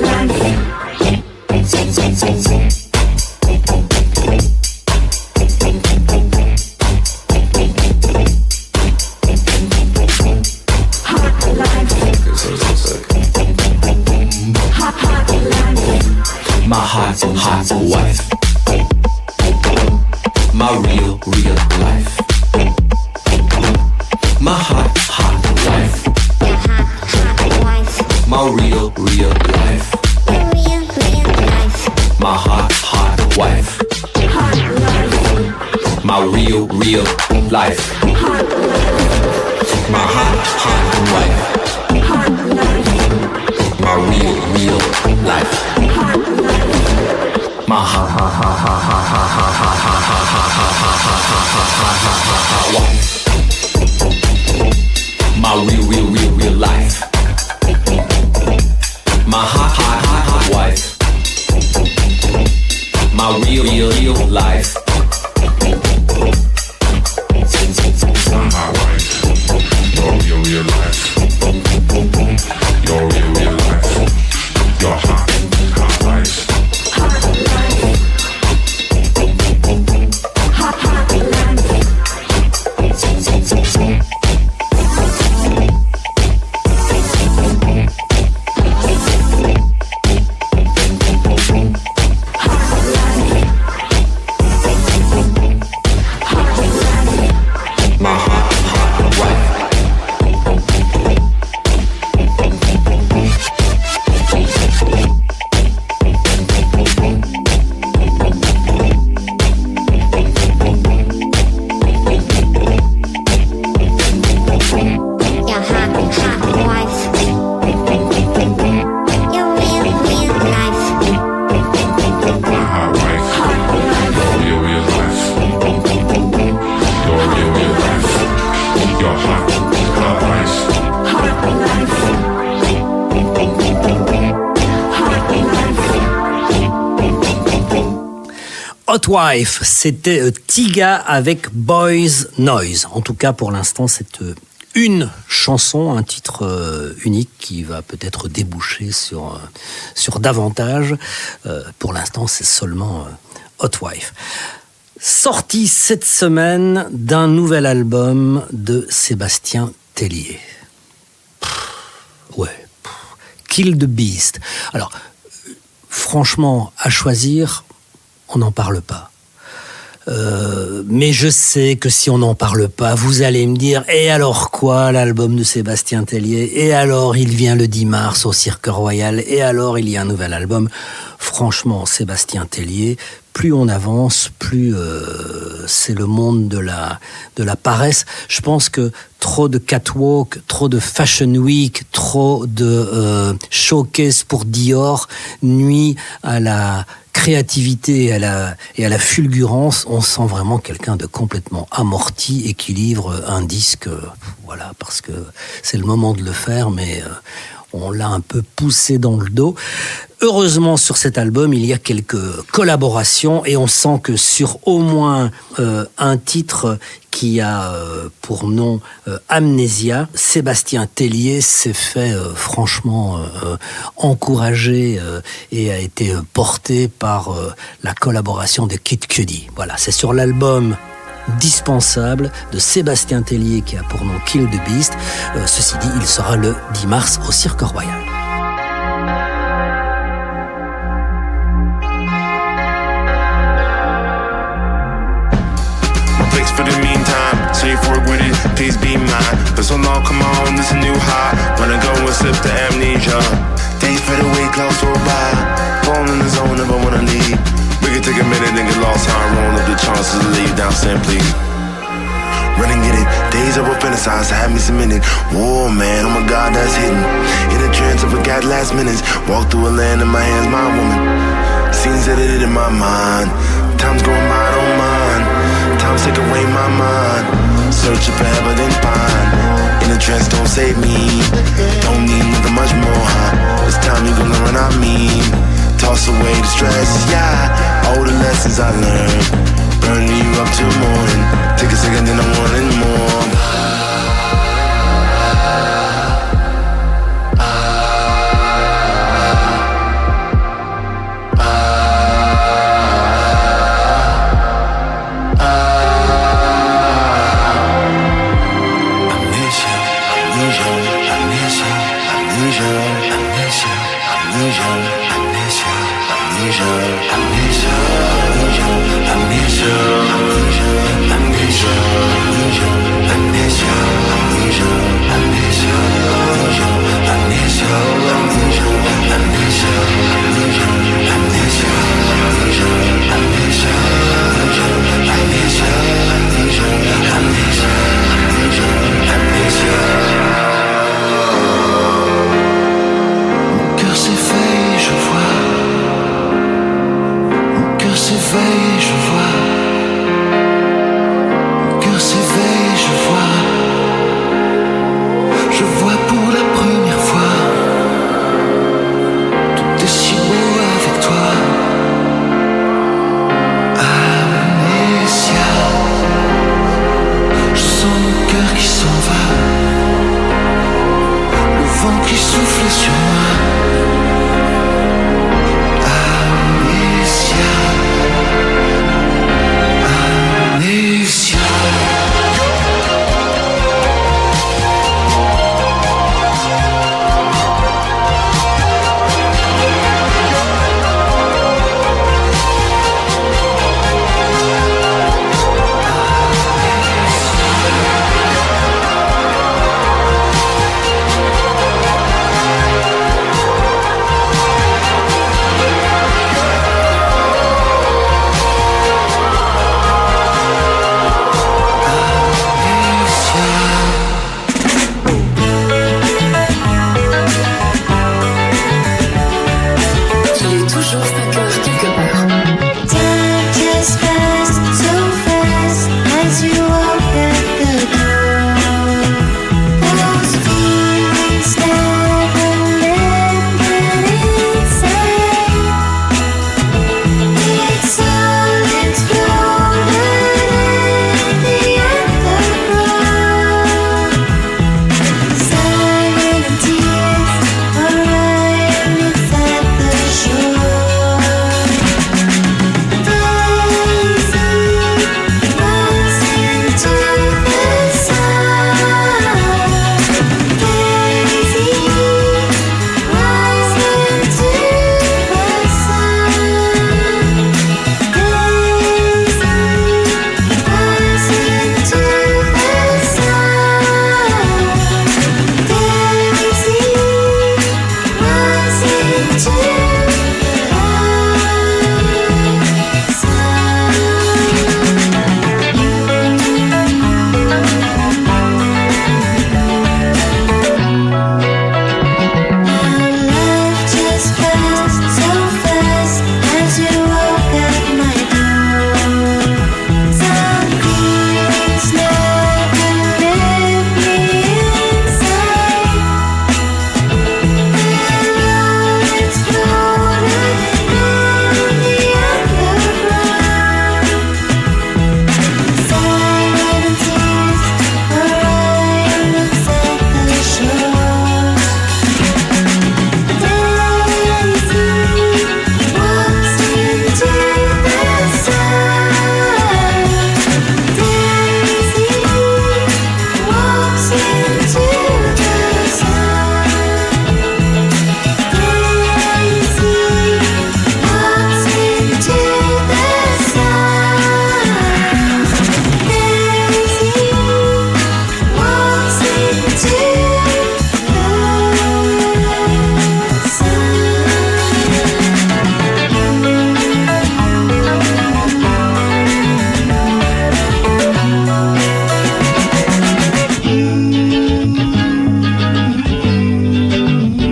My hot wife. my real life. My hot wife. My real life. My hot wife. My real life. My hot wife. My real life. My hot wife. My real life. My hot wife. My real life. My wife. Your real life. Your real life. Your hot life. Hot Wife, c'était Tiga avec Boys Noise. En tout cas, pour l'instant, c'est une chanson, un titre unique qui va peut-être déboucher sur davantage. Pour l'instant, c'est seulement Hot Wife. Sorti cette semaine d'un nouvel album de Sébastien Tellier. Kill the Beast. Alors, franchement, à choisir, on n'en parle pas. Mais je sais que si on n'en parle pas, vous allez me dire « Et alors quoi, l'album de Sébastien Tellier ? Et alors, il vient le 10 mars au Cirque Royal ? Et alors, il y a un nouvel album ?» Franchement, Sébastien Tellier, plus on avance, plus c'est le monde de la paresse. Je pense que trop de catwalk, trop de fashion week, trop de showcase pour Dior nuit à la créativité et à la fulgurance. On sent vraiment quelqu'un de complètement amorti et qui livre un disque, voilà, parce que c'est le moment de le faire, mais on l'a un peu poussé dans le dos. Heureusement, sur cet album, il y a quelques collaborations et on sent que sur au moins un titre qui a pour nom Amnésia, Sébastien Tellier s'est fait franchement encourager et a été porté par la collaboration de Kid Cudi. Voilà, c'est sur l'album Dispensable de Sébastien Tellier qui a pour nom Kill the Beast. Ceci dit, il sera le 10 mars au Cirque Royal. Thanks for the meantime, safe work with it, please be mine. But so long, come on, this a new high. Wanna go and slip the amnesia. Days for the way clouds go by. Falling in the zone, never wanna leave. We can take a minute and get lost how I roll up the chances to lay you down simply. Run and get it, days of a fantasize to have me cemented. Whoa man, oh my god, that's hidden. In a trance, I forgot last minutes. Walk through a land in my hands, my woman. Scenes edited in my mind. Time's going by, I don't mind. Time's take away my mind. Searching for evidence find. In a trance, don't save me. Don't need nothing much more, huh? It's time you gonna learn, I mean. Toss away the stress, yeah. All the lessons I learned. Burning you up till morning. Take a second, then I'm wanting more. Amnesia. cœur s'éveille, je vois. Mon cœur s'éveille, je vois. Je vois pour la première fois. Tout est si beau avec toi. Amnésia. Je sens mon cœur qui s'en va. Le vent qui souffle sur moi. Amnésia. Amnésia. Il est toujours 5 heures quelque part. Time just passed so fast as you walk out the door. Those feelings never left inside. It's all exploded at the end of the road. Silent tears are right at the shore. Daisy walks into the sun. Daisy walks into the sun. Just passed so fast as you walk out my door. Some feelings never left me inside. They're all exploded in the underground. Silent tears are right at the shore. Daisy walks into the sun. Daisy walks into the sun. Daisy walks into the sun. Daisy walks into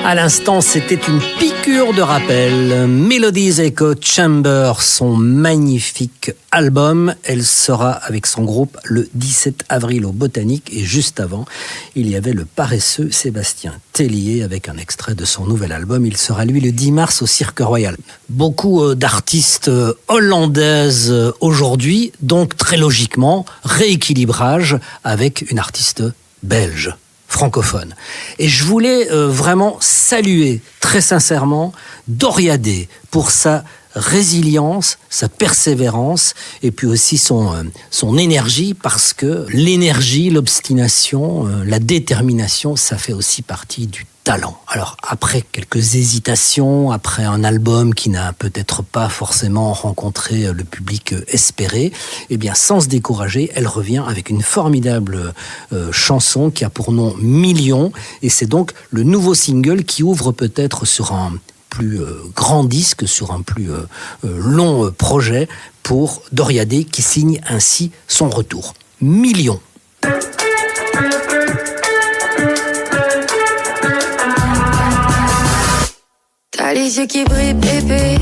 À l'instant, c'était une piqûre de rappel. Melodies Echo Chamber, son magnifique album. Elle sera avec son groupe le 17 avril au Botanique. Et juste avant, il y avait le paresseux Sébastien Tellier avec un extrait de son nouvel album. Il sera lui le 10 mars au Cirque Royal. Beaucoup d'artistes hollandaises aujourd'hui, donc très logiquement, rééquilibrage avec une artiste belge. Francophone. Et je voulais vraiment saluer très sincèrement Doria Day pour sa résilience, sa persévérance et puis aussi son énergie, parce que l'énergie, l'obstination, la détermination, ça fait aussi partie du talent. Alors après quelques hésitations, après un album qui n'a peut-être pas forcément rencontré le public espéré, eh bien sans se décourager, elle revient avec une formidable chanson qui a pour nom Millions, et c'est donc le nouveau single qui ouvre peut-être sur un plus grand disque, sur un plus long projet pour Doria Day, qui signe ainsi son retour. Millions. T'as les yeux qui brillent, bébé.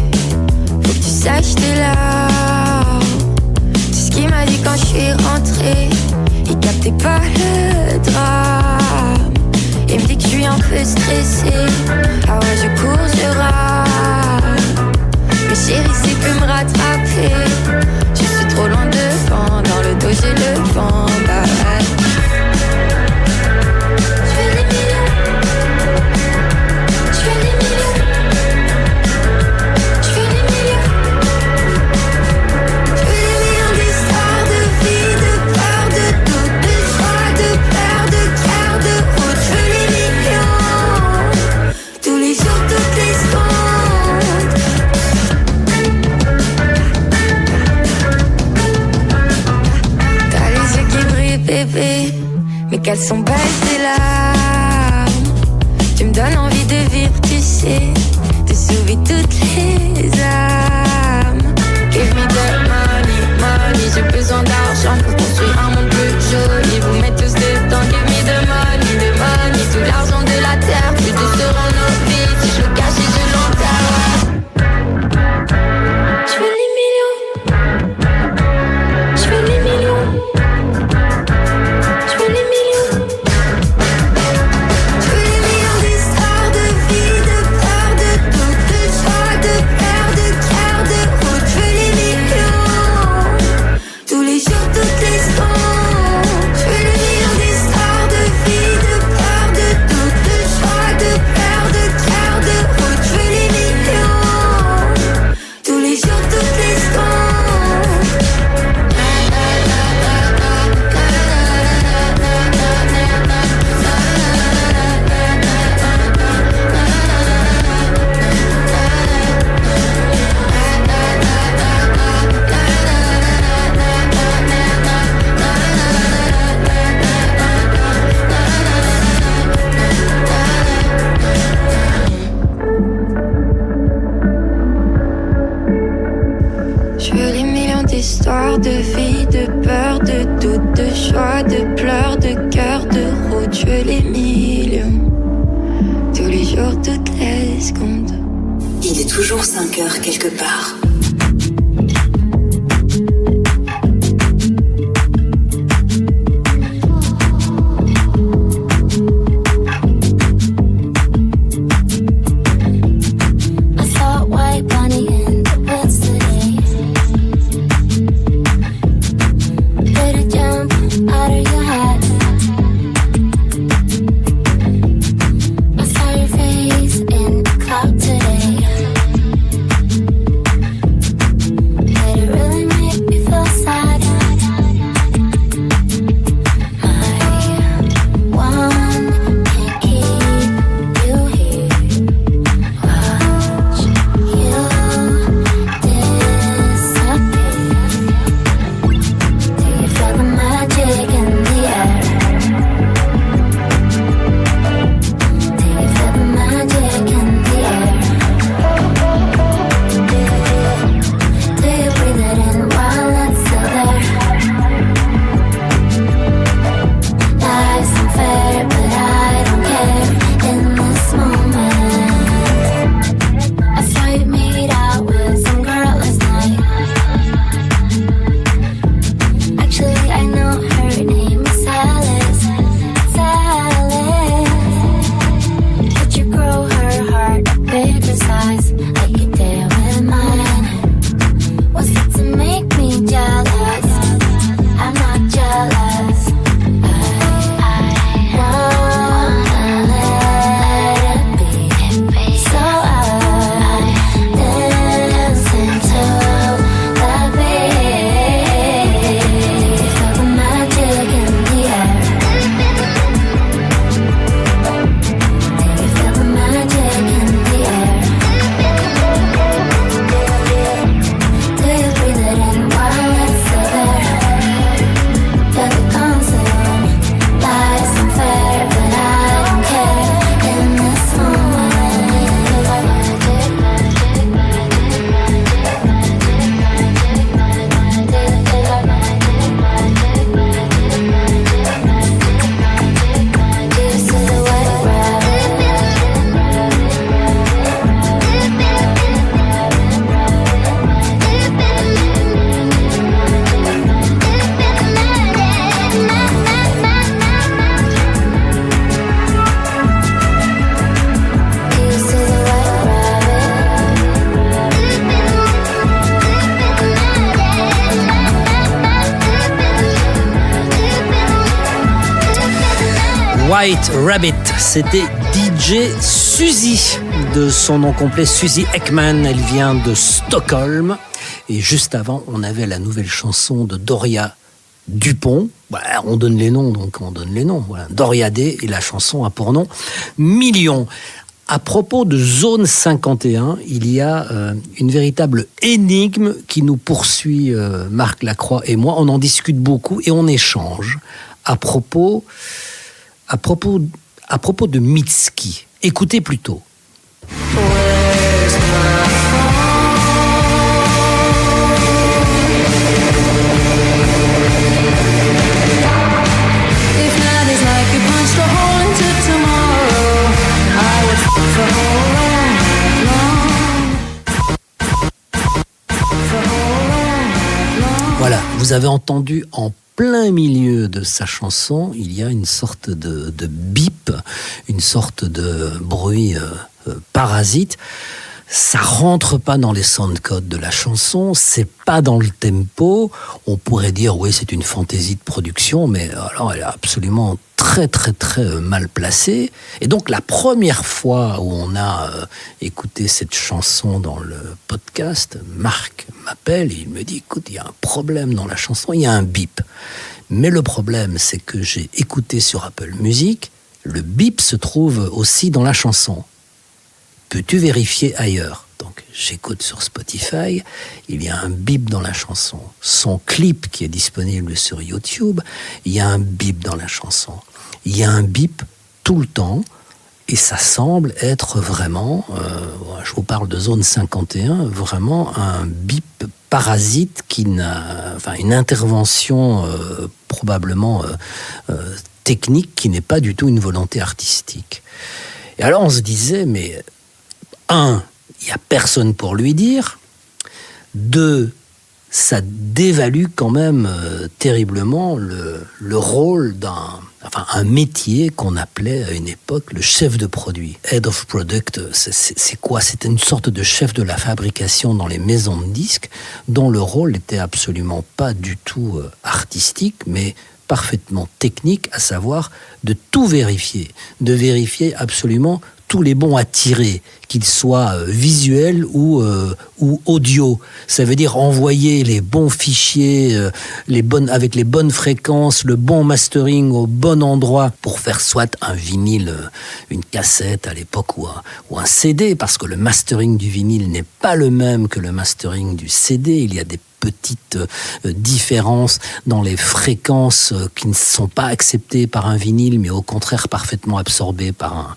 Faut que tu saches t'es là. C'est ce qu'il m'a dit quand je suis rentrée. Il captait pas le drame. Il me dit que je suis un peu stressée. Ah ouais, je cours, je rame. Mais chérie, c'est plus me rattraper. Je suis trop loin devant. Dans le dos, j'ai le vent. Bah ouais. Mais qu'elles sont belles tes larmes. Tu me donnes envie de vivre, tu sais, de sauver toutes les âmes. Give me the money, money. J'ai besoin d'argent pour construire un monde plus joli. Vous mettez tous dedans. Give me the money, tout l'argent de la terre. Plus de seront nos vies. Si je le cache et je l'enterre. Je veux les millions. Je veux les millions. De vie, de peur, de doute, de choix, de pleurs, de cœur, de route. Je veux les millions. Tous les jours, toutes les secondes. Il est toujours 5 heures quelque part. White Rabbit, c'était DJ Suzy, de son nom complet Suzy Ekman, elle vient de Stockholm. Et juste avant, on avait la nouvelle chanson de Doria Dupont. Voilà, on donne les noms, donc on donne les noms. Voilà. Doria D, et la chanson a pour nom Million. À propos de Zone 51, il y a une véritable énigme qui nous poursuit, Marc Lacroix et moi. On en discute beaucoup et on échange à propos de Mitski. Écoutez plutôt. Voilà, vous avez entendu en plein milieu de sa chanson, il y a une sorte de bip, une sorte de bruit parasite. Ça rentre pas dans les soundcodes de la chanson, c'est pas dans le tempo. On pourrait dire oui, c'est une fantaisie de production, mais alors elle est absolument très très très mal placée. Et donc la première fois où on a écouté cette chanson dans le podcast, Marc m'appelle et il me dit écoute, il y a un problème dans la chanson, il y a un bip. Mais le problème, c'est que j'ai écouté sur Apple Music, le bip se trouve aussi dans la chanson. Peux-tu vérifier ailleurs? Donc j'écoute sur Spotify, il y a un bip dans la chanson. Son clip qui est disponible sur YouTube, il y a un bip dans la chanson. Il y a un bip tout le temps et ça semble être vraiment, je vous parle de Zone 51, vraiment un bip parasite qui n'a, enfin une intervention probablement technique qui n'est pas du tout une volonté artistique. Et alors on se disait, mais un, il n'y a personne pour lui dire. Deux, ça dévalue quand même terriblement le rôle un métier qu'on appelait à une époque le chef de produit. Head of Product, c'est quoi? C'était une sorte de chef de la fabrication dans les maisons de disques dont le rôle n'était absolument pas du tout artistique, mais parfaitement technique, à savoir de tout vérifier, de vérifier absolument tous les bons à tirer, qu'ils soient visuels ou audio. Ça veut dire envoyer les bons fichiers, avec les bonnes fréquences, le bon mastering au bon endroit pour faire soit un vinyle, une cassette à l'époque ou un CD, parce que le mastering du vinyle n'est pas le même que le mastering du CD. Il y a des petites différences dans les fréquences qui ne sont pas acceptées par un vinyle, mais au contraire parfaitement absorbées par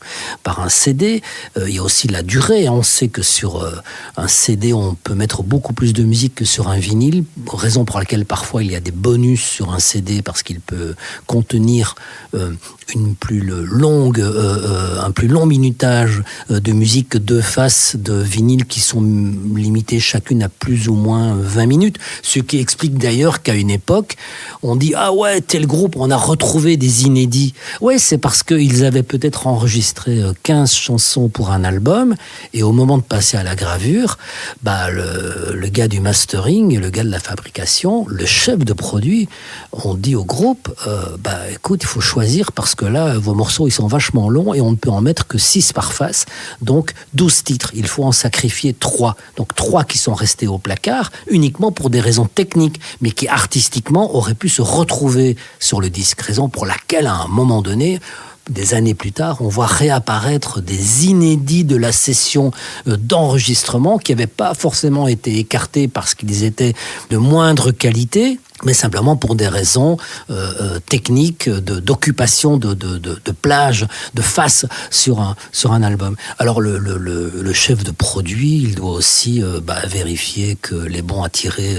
un CD. Il y a aussi la durée. On sait que sur un CD, on peut mettre beaucoup plus de musique que sur un vinyle, raison pour laquelle parfois il y a des bonus sur un CD parce qu'il peut contenir un plus long minutage de musique que deux faces de vinyle qui sont limitées chacune à plus ou moins 20 minutes. Ce qui explique d'ailleurs qu'à une époque, on dit « Ah ouais, tel groupe, on a retrouvé des inédits ». Ouais, c'est parce qu'ils avaient peut-être enregistré 15 chansons pour un album, et au moment de passer à la gravure, le gars du mastering, le gars de la fabrication, le chef de produit, on dit au groupe écoute, il faut choisir parce que là, vos morceaux, ils sont vachement longs et on ne peut en mettre que 6 par face, donc 12 titres. Il faut en sacrifier 3. Donc 3 qui sont restés au placard, uniquement pour des raisons techniques, mais qui artistiquement auraient pu se retrouver sur le disque. Raison pour laquelle, à un moment donné, des années plus tard, on voit réapparaître des inédits de la session d'enregistrement qui n'avaient pas forcément été écartés parce qu'ils étaient de moindre qualité, mais simplement pour des raisons techniques d'occupation de plage, de face sur un album. Alors le chef de produit, il doit aussi vérifier que les bons à tirer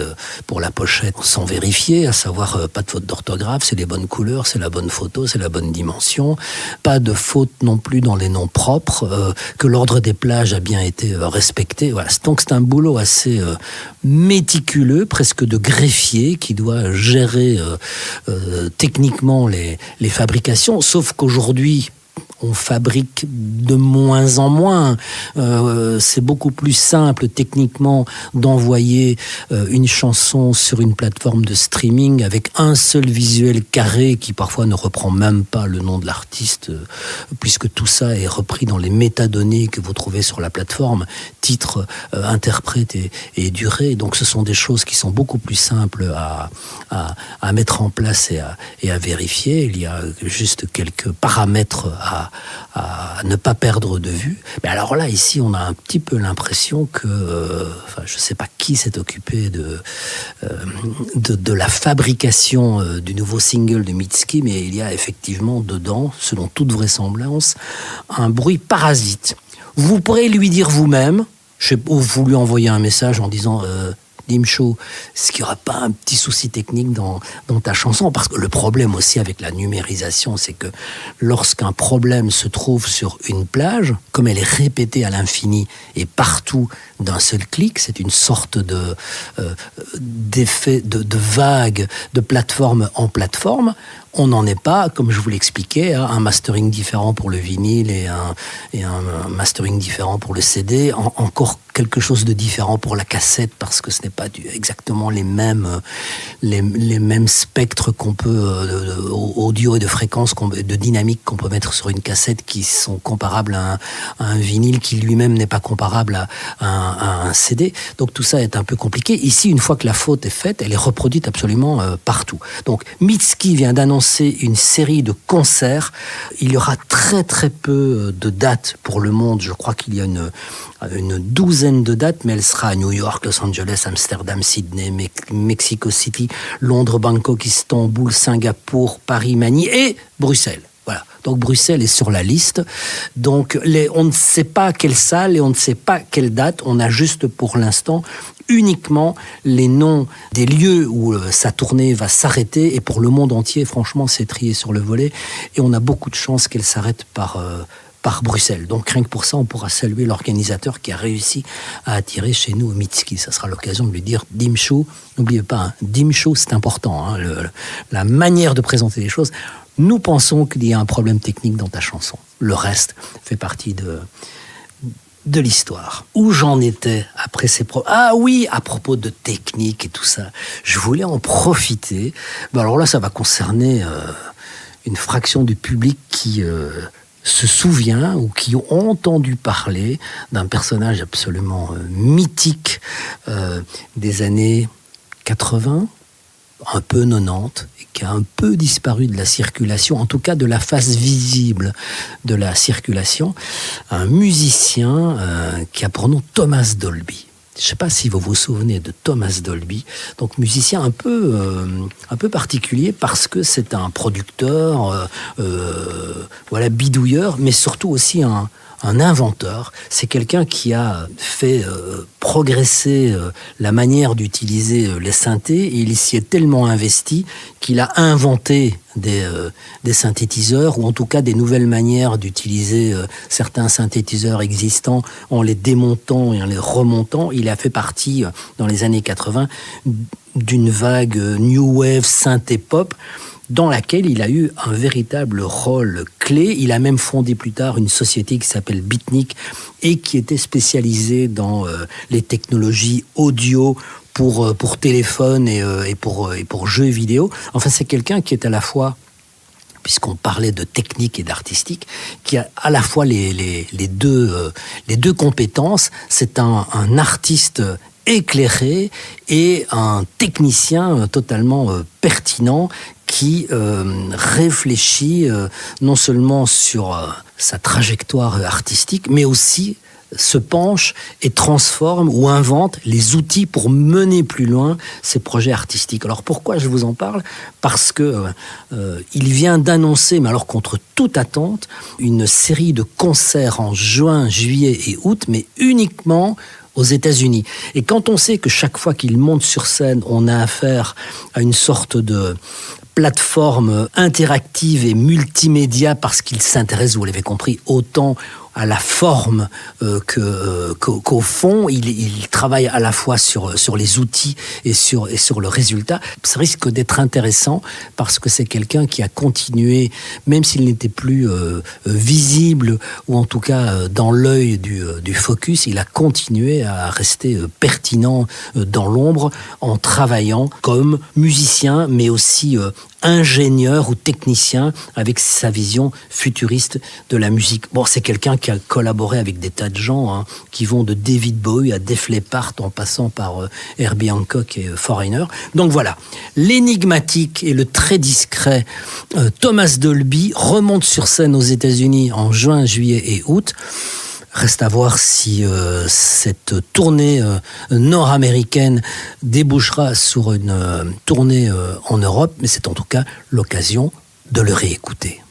pour la pochette sont vérifiés, à savoir pas de faute d'orthographe, c'est les bonnes couleurs, c'est la bonne photo, c'est la bonne dimension, pas de faute non plus dans les noms propres, que l'ordre des plages a bien été respecté. Voilà. Donc c'est un boulot assez méticuleux, presque de greffier, qui doit gérer techniquement les fabrications, sauf qu'aujourd'hui, on fabrique de moins en moins. C'est beaucoup plus simple techniquement d'envoyer une chanson sur une plateforme de streaming avec un seul visuel carré qui parfois ne reprend même pas le nom de l'artiste, puisque tout ça est repris dans les métadonnées que vous trouvez sur la plateforme, titre, interprète et durée. Donc ce sont des choses qui sont beaucoup plus simples à mettre en place et à vérifier. Il y a juste quelques paramètres à ne pas perdre de vue. Mais alors là, ici, on a un petit peu l'impression que, je ne sais pas qui s'est occupé de la fabrication du nouveau single de Mitski, mais il y a effectivement dedans, selon toute vraisemblance, un bruit parasite. Vous pourrez lui dire vous-même, vous lui envoyez un message en disant Dimcho, est-ce qu'il n'y aura pas un petit souci technique dans ta chanson? Parce que le problème aussi avec la numérisation, c'est que lorsqu'un problème se trouve sur une plage, comme elle est répétée à l'infini et partout d'un seul clic, c'est une sorte d'effet de vague de plateforme en plateforme. On n'en est pas, comme je vous l'expliquais, à un mastering différent pour le vinyle et un mastering différent pour le CD, encore quelque chose de différent pour la cassette, parce que ce n'est pas exactement les mêmes spectres qu'on peut, audio et de fréquence, de dynamique qu'on peut mettre sur une cassette qui sont comparables à un vinyle qui lui-même n'est pas comparable à un CD. Donc tout ça est un peu compliqué. Ici, une fois que la faute est faite, elle est reproduite absolument partout. Donc Mitski vient d'annoncer une série de concerts. Il y aura très très peu de dates pour le monde. Je crois qu'il y a une douzaine de dates, mais elle sera à New York, Los Angeles, Amsterdam, Sydney, Mexico City, Londres, Bangkok, Istanbul, Singapour, Paris, Manille et Bruxelles. Voilà. Donc Bruxelles est sur la liste. Donc on ne sait pas quelle salle et on ne sait pas quelle date. On a juste pour l'instant uniquement les noms des lieux où sa tournée va s'arrêter. Et pour le monde entier, franchement, c'est trié sur le volet. Et on a beaucoup de chances qu'elle s'arrête par Bruxelles. Donc rien que pour ça, on pourra saluer l'organisateur qui a réussi à attirer chez nous Mitski. Ça sera l'occasion de lui dire Dimcho. N'oubliez pas, Dimcho, c'est important. La manière de présenter les choses. Nous pensons qu'il y a un problème technique dans ta chanson. Le reste fait partie de l'histoire. Où j'en étais après ces problèmes? Ah oui, à propos de technique et tout ça, je voulais en profiter. Alors là, ça va concerner une fraction du public qui se souvient ou qui ont entendu parler d'un personnage absolument mythique des années 80, un peu 90, et qui a un peu disparu de la circulation, en tout cas de la face visible de la circulation, un musicien qui a pour nom Thomas Dolby. Je ne sais pas si vous vous souvenez de Thomas Dolby, donc musicien un peu particulier parce que c'est un producteur, bidouilleur, mais surtout aussi un inventeur. C'est quelqu'un qui a fait progresser la manière d'utiliser les synthés, et il s'y est tellement investi qu'il a inventé des synthétiseurs, ou en tout cas des nouvelles manières d'utiliser certains synthétiseurs existants en les démontant et en les remontant. Il a fait partie, dans les années 80, d'une vague new wave synthé pop dans laquelle il a eu un véritable rôle clé. Il a même fondé plus tard une société qui s'appelle Beatnik et qui était spécialisée dans les technologies audio pour téléphone et pour jeux vidéo. Enfin, c'est quelqu'un qui est à la fois, puisqu'on parlait de technique et d'artistique, qui a à la fois les deux compétences. C'est un artiste éclairé et un technicien totalement pertinent qui réfléchit non seulement sur sa trajectoire artistique, mais aussi se penche et transforme ou invente les outils pour mener plus loin ses projets artistiques. Alors pourquoi je vous en parle? Parce que il vient d'annoncer, mais alors contre toute attente, une série de concerts en juin, juillet et août, mais uniquement aux États-Unis. Et quand on sait que chaque fois qu'il monte sur scène, on a affaire à une sorte de plateforme interactive et multimédia, parce qu'il s'intéresse, vous l'avez compris, autant à la forme qu'au fond, il travaille à la fois sur les outils et sur le résultat. Ça risque d'être intéressant parce que c'est quelqu'un qui a continué, même s'il n'était plus visible ou en tout cas dans l'œil du focus, il a continué à rester pertinent dans l'ombre en travaillant comme musicien, mais aussi ingénieur ou technicien avec sa vision futuriste de la musique. Bon, c'est quelqu'un qui a collaboré avec des tas de gens qui vont de David Bowie à Def Leppard en passant par Herbie Hancock et Foreigner. Donc voilà, l'énigmatique et le très discret Thomas Dolby remonte sur scène aux États-Unis en juin, juillet et août. Reste à voir si cette tournée nord-américaine débouchera sur une tournée en Europe, mais c'est en tout cas l'occasion de le réécouter.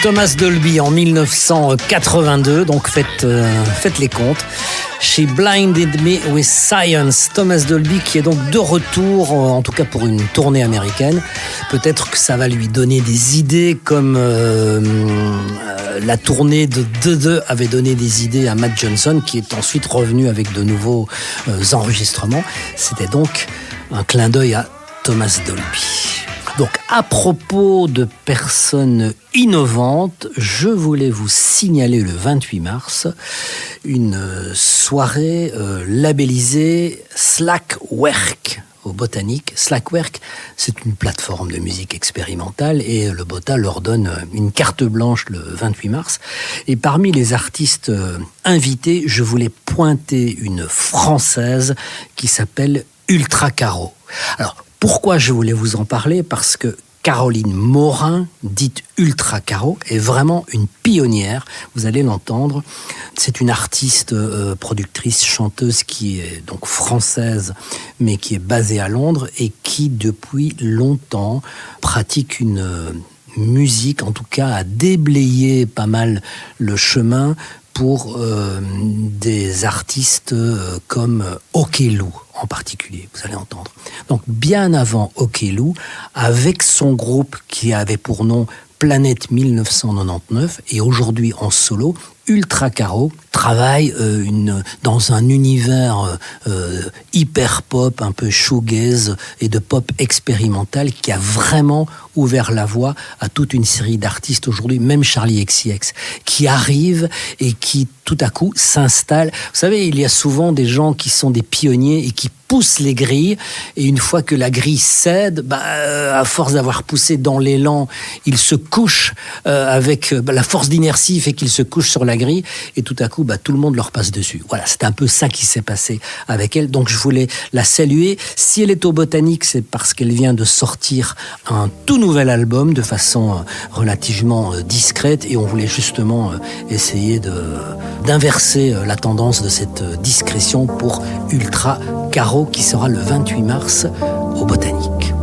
Thomas Dolby en 1982, donc faites les comptes. She Blinded Me with Science. Thomas Dolby qui est donc de retour, en tout cas pour une tournée américaine. Peut-être que ça va lui donner des idées comme la tournée de The avait donné des idées à Matt Johnson, qui est ensuite revenu avec de nouveaux enregistrements. C'était donc un clin d'œil à Thomas Dolby. Donc, à propos de personnes innovantes, je voulais vous signaler le 28 mars une soirée labellisée Slackwerk au Botanique. Slackwerk, c'est une plateforme de musique expérimentale et le Bota leur donne une carte blanche le 28 mars. Et parmi les artistes invités, je voulais pointer une Française qui s'appelle Ultra Caro. Alors, pourquoi je voulais vous en parler ? Parce que Caroline Morin, dite Ultra Caro, est vraiment une pionnière. Vous allez l'entendre. C'est une artiste, productrice, chanteuse qui est donc française, mais qui est basée à Londres et qui, depuis longtemps, pratique une musique, en tout cas, a déblayé pas mal le chemin pour des artistes comme Okello en particulier, vous allez entendre. Donc bien avant Okello, avec son groupe qui avait pour nom Planète 1999 et aujourd'hui en solo, Ultra Caro travaille dans un univers hyper pop, un peu shoegaze et de pop expérimental qui a vraiment ouvert la voie à toute une série d'artistes aujourd'hui, même Charli XCX, qui arrivent et qui tout à coup s'installent. Vous savez, il y a souvent des gens qui sont des pionniers et qui poussent les grilles, et une fois que la grille cède, à force d'avoir poussé dans l'élan, ils se couchent avec la force d'inertie fait qu'ils se couchent sur la grille, et tout à coup, tout le monde leur passe dessus. Voilà, c'est un peu ça qui s'est passé avec elle. Donc je voulais la saluer. Si elle est au Botanique, c'est parce qu'elle vient de sortir un tout nouvel album de façon relativement discrète, et on voulait justement essayer d'inverser la tendance de cette discrétion pour Ultra Caro, qui sera le 28 mars au Botanique.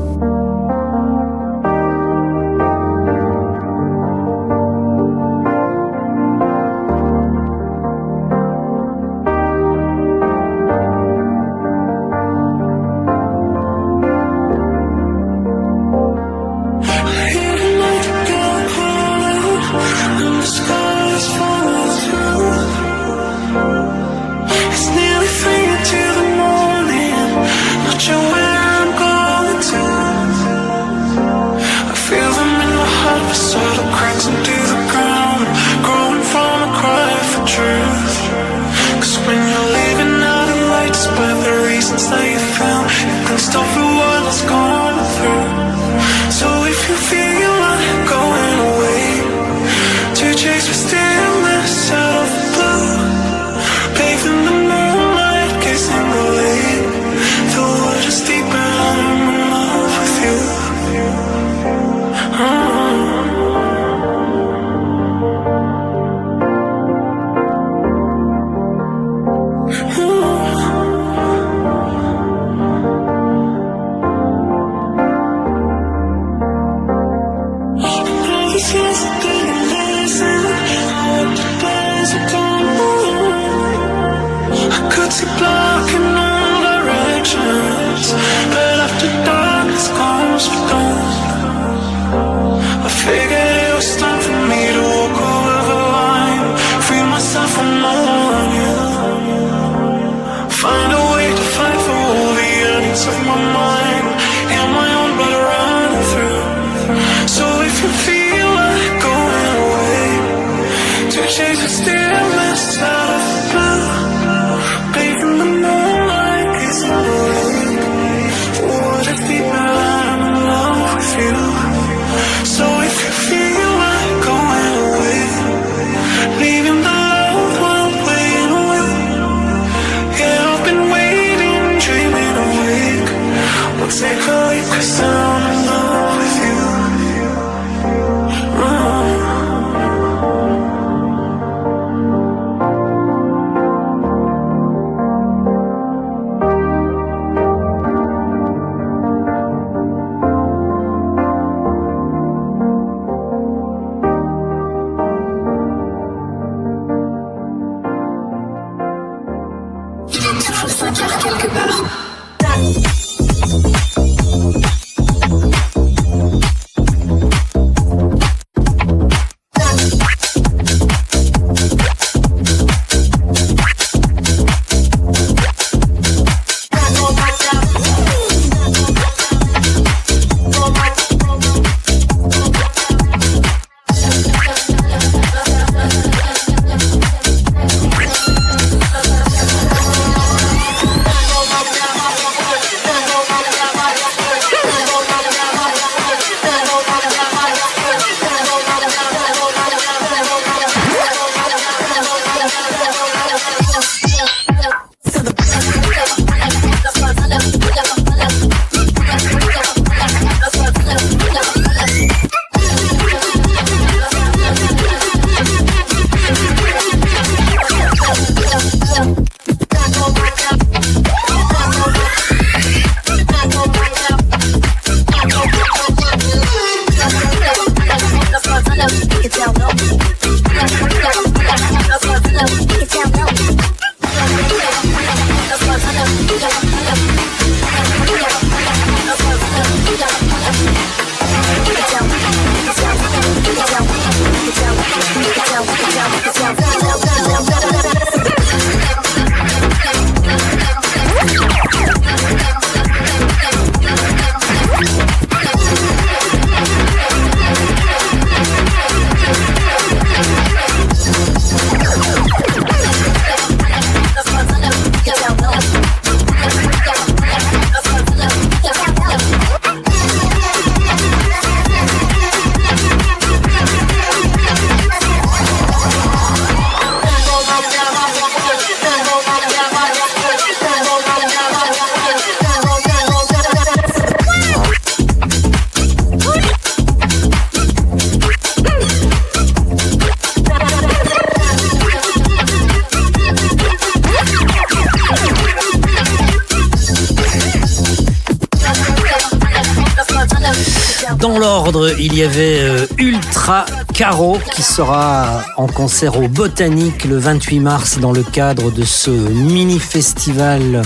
Dans l'ordre, il y avait Ultra Caro qui sera en concert au Botanique le 28 mars dans le cadre de ce mini-festival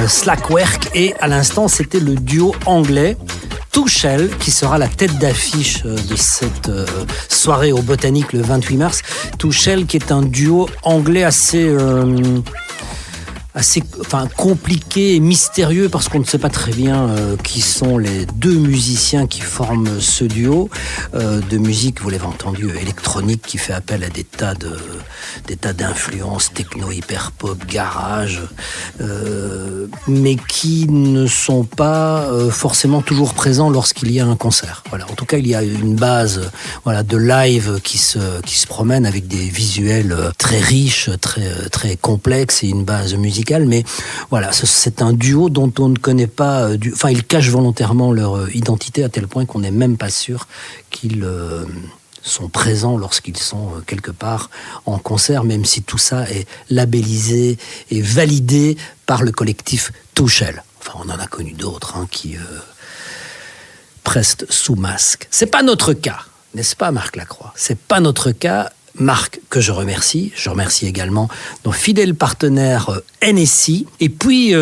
Slackwerk. Et à l'instant, c'était le duo anglais Touchel qui sera la tête d'affiche de cette soirée au Botanique le 28 mars. Touchel qui est un duo anglais assez compliqué et mystérieux parce qu'on ne sait pas très bien qui sont les deux musiciens qui forment ce duo de musique, vous l'avez entendu, électronique qui fait appel à des tas d'influences techno, hyper pop, garage, mais qui ne sont pas forcément toujours présents lorsqu'il y a un concert. Voilà. En tout cas, il y a une base de live qui se promène avec des visuels très riches, très complexes et une base musicale. Mais voilà, c'est un duo dont on ne connaît pas. Ils cachent volontairement leur identité à tel point qu'on n'est même pas sûr qu'ils sont présents lorsqu'ils sont quelque part en concert, même si tout ça est labellisé et validé par le collectif Touchel. Enfin, on en a connu d'autres qui prestent sous masque. C'est pas notre cas, n'est-ce pas, Marc Lacroix? C'est pas notre cas. Marc, que je remercie. Je remercie également nos fidèles partenaires NSI. Et puis,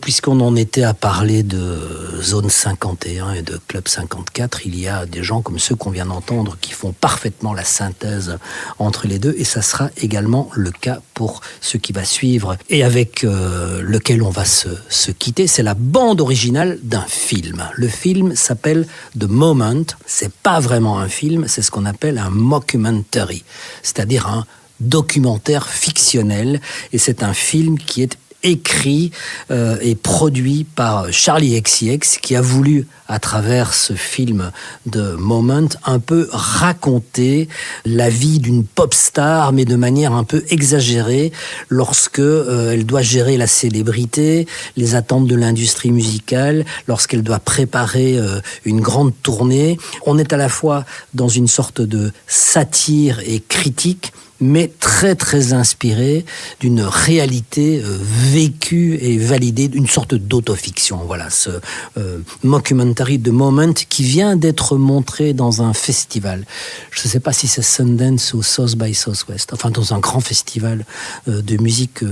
puisqu'on en était à parler de Zone 51 et de Club 54, il y a des gens comme ceux qu'on vient d'entendre qui font parfaitement la synthèse entre les deux. Et ça sera également le cas pour ce qui va suivre et avec lequel on va se quitter. C'est la bande originale d'un film. Le film s'appelle The Moment. C'est pas vraiment un film, c'est ce qu'on appelle un mockumentary, c'est-à-dire un documentaire fictionnel. Et c'est un film qui est écrit et produit par Charli XCX, qui a voulu, à travers ce film de Moment, un peu raconter la vie d'une pop star, mais de manière un peu exagérée, lorsque elle doit gérer la célébrité, les attentes de l'industrie musicale, lorsqu'elle doit préparer une grande tournée. On est à la fois dans une sorte de satire et critique, mais très très inspiré d'une réalité vécue et validée, d'une sorte d'autofiction. Voilà, ce mockumentary de Moment qui vient d'être montré dans un festival. Je ne sais pas si c'est Sundance ou South by Southwest, enfin dans un grand festival de musique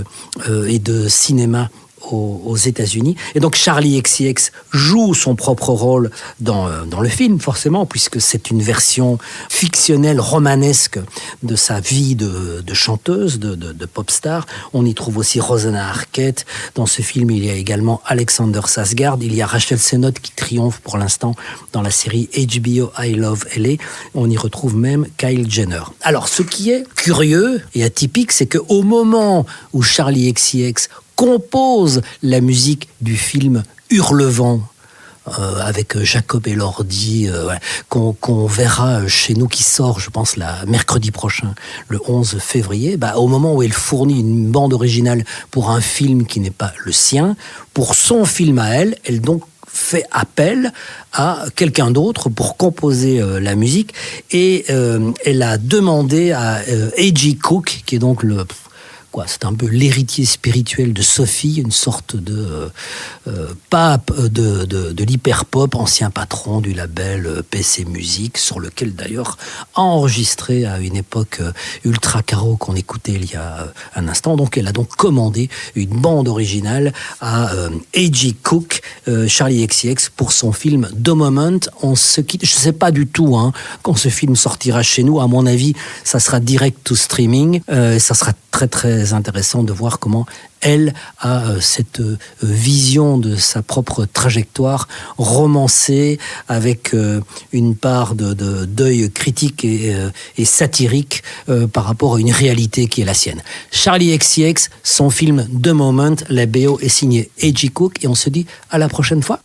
et de cinéma aux États-Unis. Et donc Charli XCX joue son propre rôle dans le film, forcément, puisque c'est une version fictionnelle, romanesque de sa vie de chanteuse, de pop star. On y trouve aussi Rosanna Arquette. Dans ce film, il y a également Alexander Skarsgård. Il y a Rachel Sennott qui triomphe pour l'instant dans la série HBO I Love LA. On y retrouve même Kyle Jenner. Alors, ce qui est curieux et atypique, c'est qu'au moment où Charli XCX compose la musique du film Hurlevent avec Jacob Elordi qu'on verra chez nous, qui sort, je pense, mercredi prochain, le 11 février, au moment où elle fournit une bande originale pour un film qui n'est pas le sien, pour son film à elle donc fait appel à quelqu'un d'autre pour composer la musique, et elle a demandé à A.G. Cook, qui est donc c'est un peu l'héritier spirituel de Sophie, une sorte de pape de l'hyper-pop, ancien patron du label PC Music, sur lequel d'ailleurs a enregistré à une époque Ultra Caro qu'on écoutait il y a un instant. Donc elle a donc commandé une bande originale à A.G. Cook, Charli XCX, pour son film The Moment. On se quitte, je ne sais pas du tout quand ce film sortira chez nous. À mon avis, ça sera direct to streaming. Ça sera très très intéressant de voir comment elle a cette vision de sa propre trajectoire romancée, avec une part de deuil critique et satirique par rapport à une réalité qui est la sienne. Charli XCX, son film The Moment, la BO est signée A.G. Cook, et on se dit à la prochaine fois.